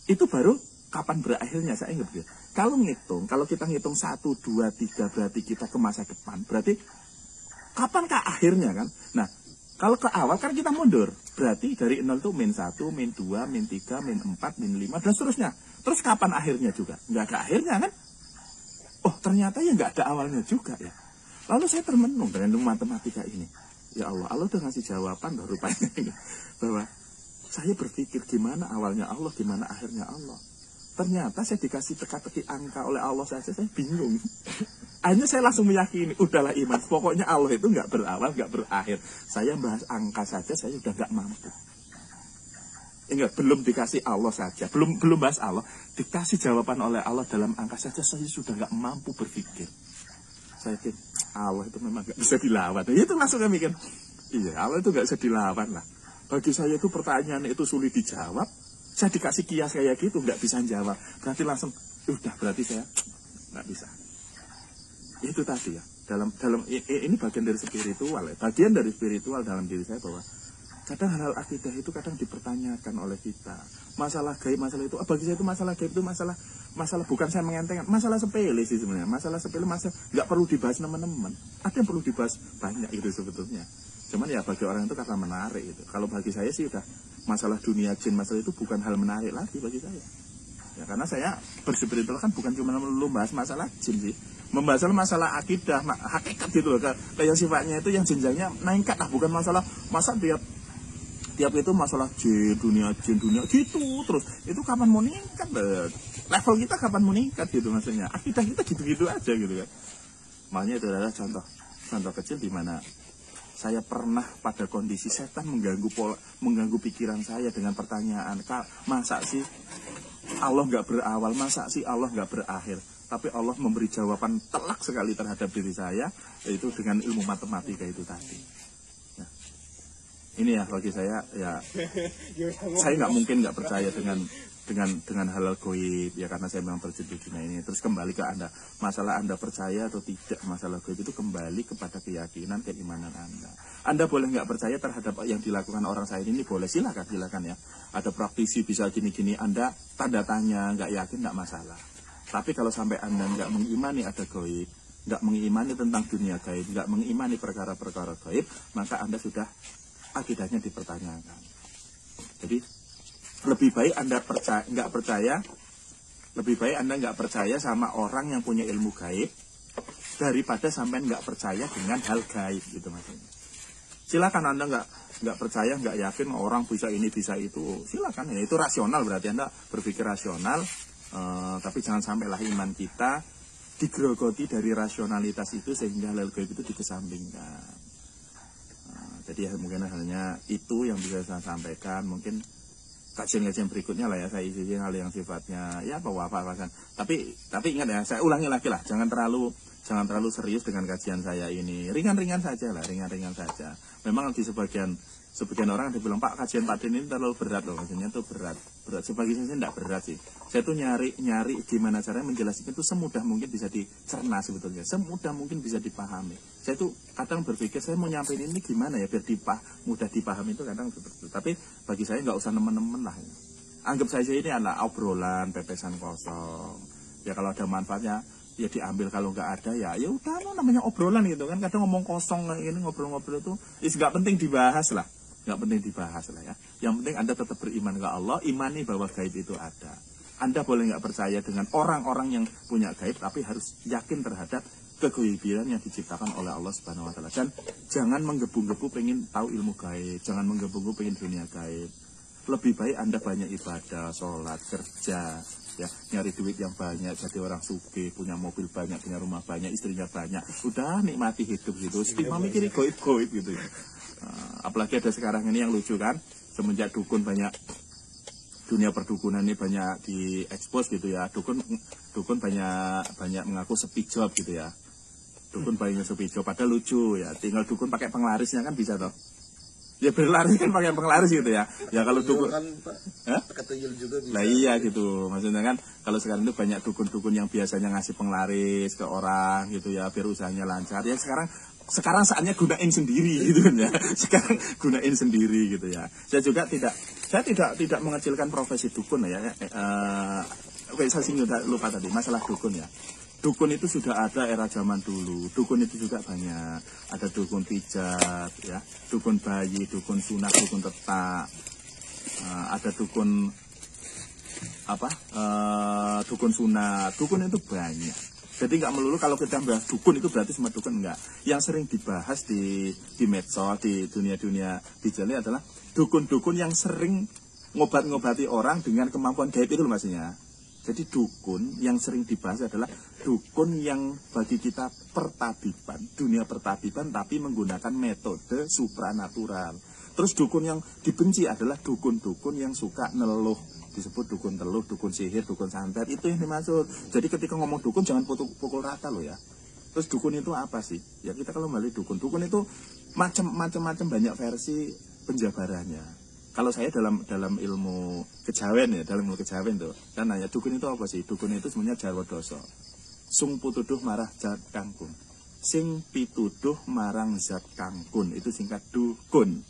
Itu baru kapan berakhirnya saya nggak bisa. Kalau kita ngitung 1, 2, 3 berarti kita ke masa depan. Berarti kapankah akhirnya kan? Nah, kalau ke awal kan kita mundur. Berarti dari 0 itu min 1, min 2, min 3, min 4, min 5 dan seterusnya. Terus kapan akhirnya juga? Nggak ada akhirnya kan? Oh, ternyata ya nggak ada awalnya juga ya. Lalu saya termenung dengan matematika ini. Ya Allah, Allah udah ngasih jawaban loh rupanya ini. Bahwa saya berpikir gimana awalnya Allah, gimana akhirnya Allah. Ternyata saya dikasih teka-teki angka oleh Allah saja, saya bingung. Akhirnya saya langsung meyakini, udahlah iman. Pokoknya Allah itu nggak berawal, nggak berakhir. Saya bahas angka saja, saya udah nggak mampu. Enggak, belum dikasih Allah saja, belum bahas Allah, dikasih jawaban oleh Allah dalam angka saja, saya sudah nggak mampu berpikir. Saya pikir Allah itu memang nggak bisa dilawan. Nah, itu langsung kami mikir, iya Allah itu nggak bisa dilawan lah. Bagi saya itu pertanyaan itu sulit dijawab. Saya dikasih kias kayak gitu nggak bisa jawab. Berarti langsung, udah berarti saya nggak bisa. Itu tadi ya. Dalam ini bagian dari spiritual ya. Bagian dari spiritual dalam diri saya bahwa kadang hal-hal akidah itu kadang dipertanyakan oleh kita. Masalah gaib, masalah itu, bagi saya itu masalah gaib itu masalah bukan saya mengentengkan, masalah sepele sih sebenarnya. Masalah sepele, nggak perlu dibahas teman-teman. Ada yang perlu dibahas banyak itu sebetulnya. Cuman ya bagi orang itu karena menarik itu. Kalau bagi saya sih udah masalah dunia jin, masalah itu bukan hal menarik lagi bagi saya. Ya karena saya berspiritual kan bukan cuma melulu bahas masalah jin sih. Membahas masalah akidah, hakikat gitu loh. Kayak sifatnya itu yang jenjangnya meningkat lah, bukan masalah masa tiap itu masalah jin dunia gitu terus. Itu kapan mau meningkat? Level kita kapan mau meningkat gitu maksudnya. Akidah kita gitu-gitu aja gitu kan. Makanya itu adalah contoh kecil di mana saya pernah pada kondisi setan mengganggu pikiran saya dengan pertanyaan, masa sih Allah nggak berawal, masa sih Allah nggak berakhir? Tapi Allah memberi jawaban telak sekali terhadap diri saya, yaitu dengan ilmu matematika itu tadi. Ini ya bagi saya ya, saya nggak mungkin nggak percaya dengan hal-hal goib ya, karena saya memang terjun di dunia ini. Terus kembali ke Anda, masalah Anda percaya atau tidak masalah goib itu kembali kepada keyakinan, keimanan Anda. Anda boleh nggak percaya terhadap yang dilakukan orang saya ini boleh, silakan ya. Ada praktisi bisa gini-gini, Anda tanda tanya, nggak yakin nggak masalah. Tapi kalau sampai Anda nggak mengimani ada goib, nggak mengimani tentang dunia gaib, nggak mengimani perkara-perkara gaib, maka Anda sudah akidahnya dipertanyakan. Jadi lebih baik Anda nggak percaya sama orang yang punya ilmu gaib daripada sampai nggak percaya dengan hal gaib gitu maksudnya. Silakan Anda nggak percaya, nggak yakin orang bisa ini bisa itu, silakan ya, itu rasional, berarti Anda berpikir rasional, tapi jangan sampailah iman kita digerogoti dari rasionalitas itu sehingga hal gaib itu dikesampingkan. Jadi ya, mungkin hanya itu yang bisa saya sampaikan. Mungkin kajian-kajian berikutnya lah ya, saya isi hal yang sifatnya ya apa-apa kan. Tapi ingat ya, saya ulangi lagi lah, jangan terlalu serius dengan kajian saya ini. Ringan-ringan saja lah, ringan-ringan saja. Memang di sebagian orang ada bilang, Pak, kajian Pak Din ini terlalu berat loh, kajiannya tuh berat. Sebagian saya tidak berat sih. Saya tuh nyari gimana caranya menjelaskan itu semudah mungkin bisa dicerna sebetulnya, semudah mungkin bisa dipahami. Saya tuh kadang berpikir saya mau nyampein ini gimana ya biar mudah dipahami, itu kadang seperti itu. Tapi bagi saya nggak usah nemen-nemen lah. Ya. Anggap saja ini adalah obrolan, pepesan kosong. Ya kalau ada manfaatnya ya diambil, kalau nggak ada ya udah, namanya obrolan gitu kan. Kadang ngomong kosong kayak gini, ngobrol-ngobrol itu nggak penting dibahas lah. Nggak penting dibahas lah ya. Yang penting Anda tetap beriman ke Allah, imani bahwa gaib itu ada. Anda boleh nggak percaya dengan orang-orang yang punya gaib, tapi harus yakin terhadap kegoibian yang diciptakan oleh Allah Subhanahu Wa Taala. Dan jangan menggebu-gebu pengen tahu ilmu gaib, jangan menggebu-gebu pengen dunia gaib. Lebih baik Anda banyak ibadah, sholat, kerja, ya, nyari duit yang banyak, jadi orang sugih, punya mobil banyak, punya rumah banyak, istrinya banyak, udah nikmati hidup gitu. Setiap mikir goib-goib gitu ya. Apalagi ada sekarang ini yang lucu kan, semenjak dukun banyak, dunia perdukunan ini banyak diekspos gitu ya, dukun banyak mengaku sepi job gitu ya, dukun banyak sepi job, padahal lucu ya, tinggal dukun pakai penglarisnya kan bisa toh, ya berlaris kan pakai penglaris gitu ya, ya kalau dukun kan pakai tuyul juga bisa. Nah iya gitu, maksudnya kan kalau sekarang itu banyak dukun-dukun yang biasanya ngasih penglaris ke orang gitu ya, biar usahanya lancar ya, sekarang saatnya gunain sendiri gitu ya. Sekarang gunain sendiri gitu ya. Saya tidak mengecilkan profesi dukun ya. Saya singgung lupa tadi masalah dukun ya. Dukun itu sudah ada era zaman dulu. Dukun itu juga banyak. Ada dukun pijat ya, dukun bayi, dukun sunat, dukun tetak. Ada dukun dukun sunat. Dukun itu banyak. Jadi nggak melulu kalau kita bahas dukun itu berarti semua dukun, enggak. Yang sering dibahas di medsos, di dunia digital adalah dukun-dukun yang sering ngobat-ngobati orang dengan kemampuan gaib itu maksudnya. Jadi dukun yang sering dibahas adalah dukun yang bagi kita pertabiban, dunia pertabiban tapi menggunakan metode supranatural. Terus dukun yang dibenci adalah dukun-dukun yang suka neluh, disebut dukun teluh, dukun sihir, dukun santet, itu yang dimaksud. Jadi ketika ngomong dukun jangan pukul rata loh ya. Terus dukun itu apa sih? Ya kita kalau balik dukun itu macam-macam banyak versi penjabarannya. Kalau saya dalam ilmu kejawen ya, dalam ilmu kejawen tuh, kan nanya dukun itu apa sih? Dukun itu sebenarnya jarwo doso. Sung pituduh marah zat kangkung. Sing pituduh marang zat kangkun, itu singkat dukun.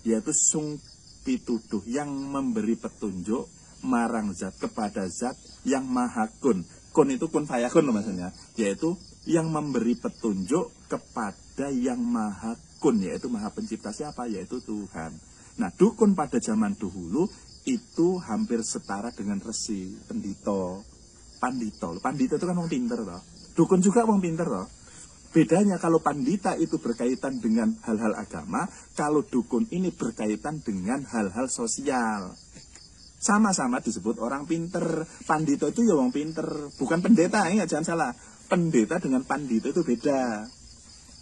Yaitu sung pituduh yang memberi petunjuk marang zat kepada zat yang maha kun. Kun itu kun fayakun maksudnya, yaitu yang memberi petunjuk kepada yang maha kun, yaitu maha pencipta siapa? Yaitu Tuhan. Nah, dukun pada zaman dahulu itu hampir setara dengan resi, pendito, pandito. Pandito itu kan orang pinter toh. Dukun juga orang pinter toh. Bedanya kalau pandita itu berkaitan dengan hal-hal agama, kalau dukun ini berkaitan dengan hal-hal sosial. Sama-sama disebut orang pinter. Pandito itu ya orang pinter, bukan pendeta, ya jangan salah. Pendeta dengan pandito itu beda.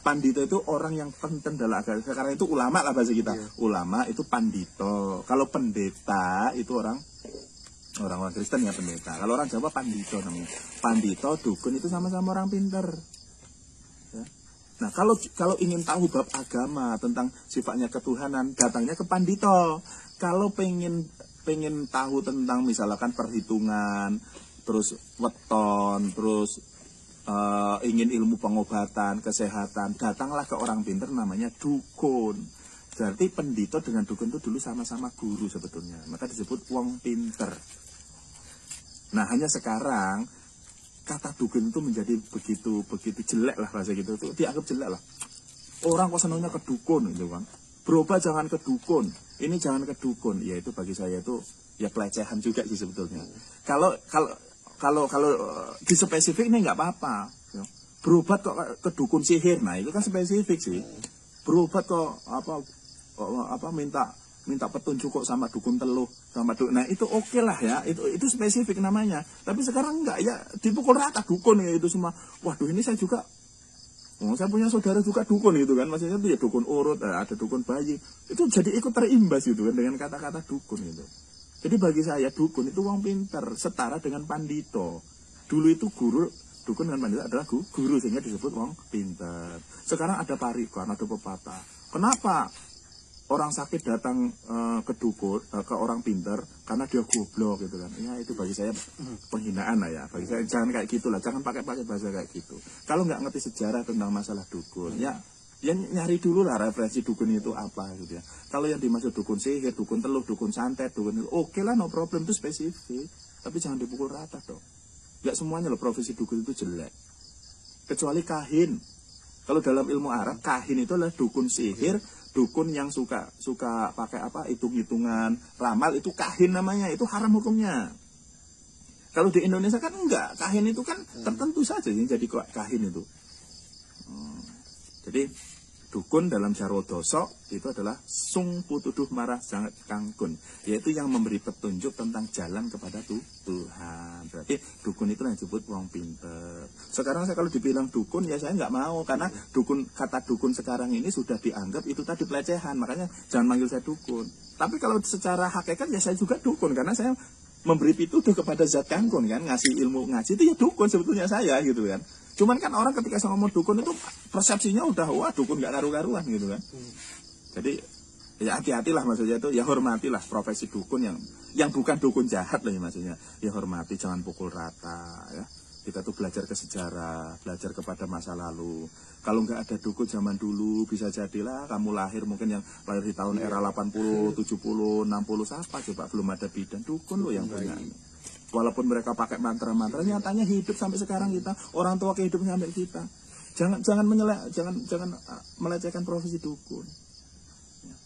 Pandito itu orang yang penting dalam agama. Sekarang itu ulama lah bahasa kita. Yeah. Ulama itu pandito. Kalau pendeta itu orang Kristen ya pendeta. Kalau orang Jawa pandito namanya. Pandito, dukun itu sama-sama orang pinter. Ya. Nah kalau ingin tahu bab agama tentang sifatnya ketuhanan, datangnya ke pandito. Kalau pengen tahu tentang misalkan perhitungan, terus weton, terus ingin ilmu pengobatan, kesehatan, datanglah ke orang pinter namanya dukun. Berarti pendito dengan dukun itu dulu sama-sama guru sebetulnya. Maka disebut wong pinter. Nah hanya sekarang kata dukun itu menjadi begitu jelek lah bahasa gitu. Itu dianggap jelek lah. Orang kok senangnya ke dukun itu kan. Berobat jangan ke dukun. Ini jangan ke dukun. Ya itu bagi saya itu ya pelecehan juga sih sebetulnya. Kalau di spesifik ini nggak apa-apa. Berobat kok ke dukun sihir, nah itu kan spesifik sih. Berobat kok minta petunjuk kok sama dukun teluh, sama dukun. Nah itu oke lah ya, itu spesifik namanya. Tapi sekarang nggak ya, dipukul rata dukun ya itu semua. Waduh ini saya juga, saya punya saudara juga dukun gitu kan, maksudnya itu ya dukun urut, ada dukun bayi. Itu jadi ikut terimbas gitu kan dengan kata-kata dukun itu. Jadi bagi saya dukun itu wong pinter, setara dengan pandito. Dulu itu guru, dukun dengan pandito adalah guru sehingga disebut wong pinter. Sekarang ada parikan, ada pepatah. Kenapa orang sakit datang ke dukun, ke orang pinter? Karena dia goblok gitu kan. Ya itu bagi saya penghinaan lah ya. Bagi saya jangan kayak gitulah, jangan pakai bahasa kayak gitu. Kalau nggak ngerti sejarah tentang masalah dukun, ya nyari dulu lah referensi dukun itu apa gitu ya. Kalau yang dimaksud dukun sihir, dukun teluh, dukun santet, dukun itu oke lah, no problem, itu spesifik. Tapi jangan dipukul rata dong. Gak semuanya loh profesi dukun itu jelek. Kecuali kahin. Kalau dalam ilmu Arab, kahin itu adalah dukun sihir, dukun yang suka pakai hitung-hitungan, ramal, itu kahin namanya, itu haram hukumnya. Kalau di Indonesia kan enggak, kahin itu kan tertentu saja yang jadi kahin itu. Jadi dukun dalam jarwo doso itu adalah sung putuduh marah sangat kangkun, yaitu yang memberi petunjuk tentang jalan kepada Tuhan. Berarti dukun itu yang disebut wong pinter. Sekarang saya kalau dibilang dukun ya saya nggak mau, karena kata dukun sekarang ini sudah dianggap itu tadi pelecehan, makanya jangan manggil saya dukun. Tapi kalau secara hakikat ya saya juga dukun, karena saya memberi pituduh kepada zat kangkun kan, ngasih ilmu ngaji itu ya dukun sebetulnya saya gitu kan. Cuman kan orang ketika saya ngomong dukun itu persepsinya udah wah dukun gak karu-karuan gitu kan. Jadi ya hati-hatilah maksudnya itu, ya hormatilah profesi dukun yang bukan dukun jahat lah ya maksudnya. Ya hormati, jangan pukul rata ya. Kita tuh belajar ke sejarah, belajar kepada masa lalu. Kalau nggak ada dukun zaman dulu, bisa jadilah kamu lahir mungkin yang lahir di tahun era 80, 70, 60 siapa coba belum ada bidan, dukun loh yang punya. Walaupun mereka pakai mantra-mantra, nyatanya hidup sampai sekarang kita, orang tua kehidupan sampai kita. Jangan melecehkan profesi dukun. Ya.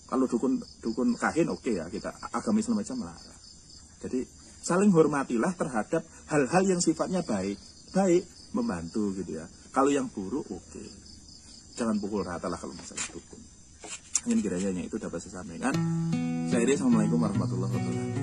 Kalau dukun kahin oke ya, kita agama Islam aja melarang. Jadi saling hormatilah terhadap hal-hal yang sifatnya baik membantu gitu ya. Kalau yang buruk oke. Jangan pukul rata lah kalau masalah dukun. Ini kiranya itu dapat saya sampaikan. Saya Assalamualaikum warahmatullahi wabarakatuh.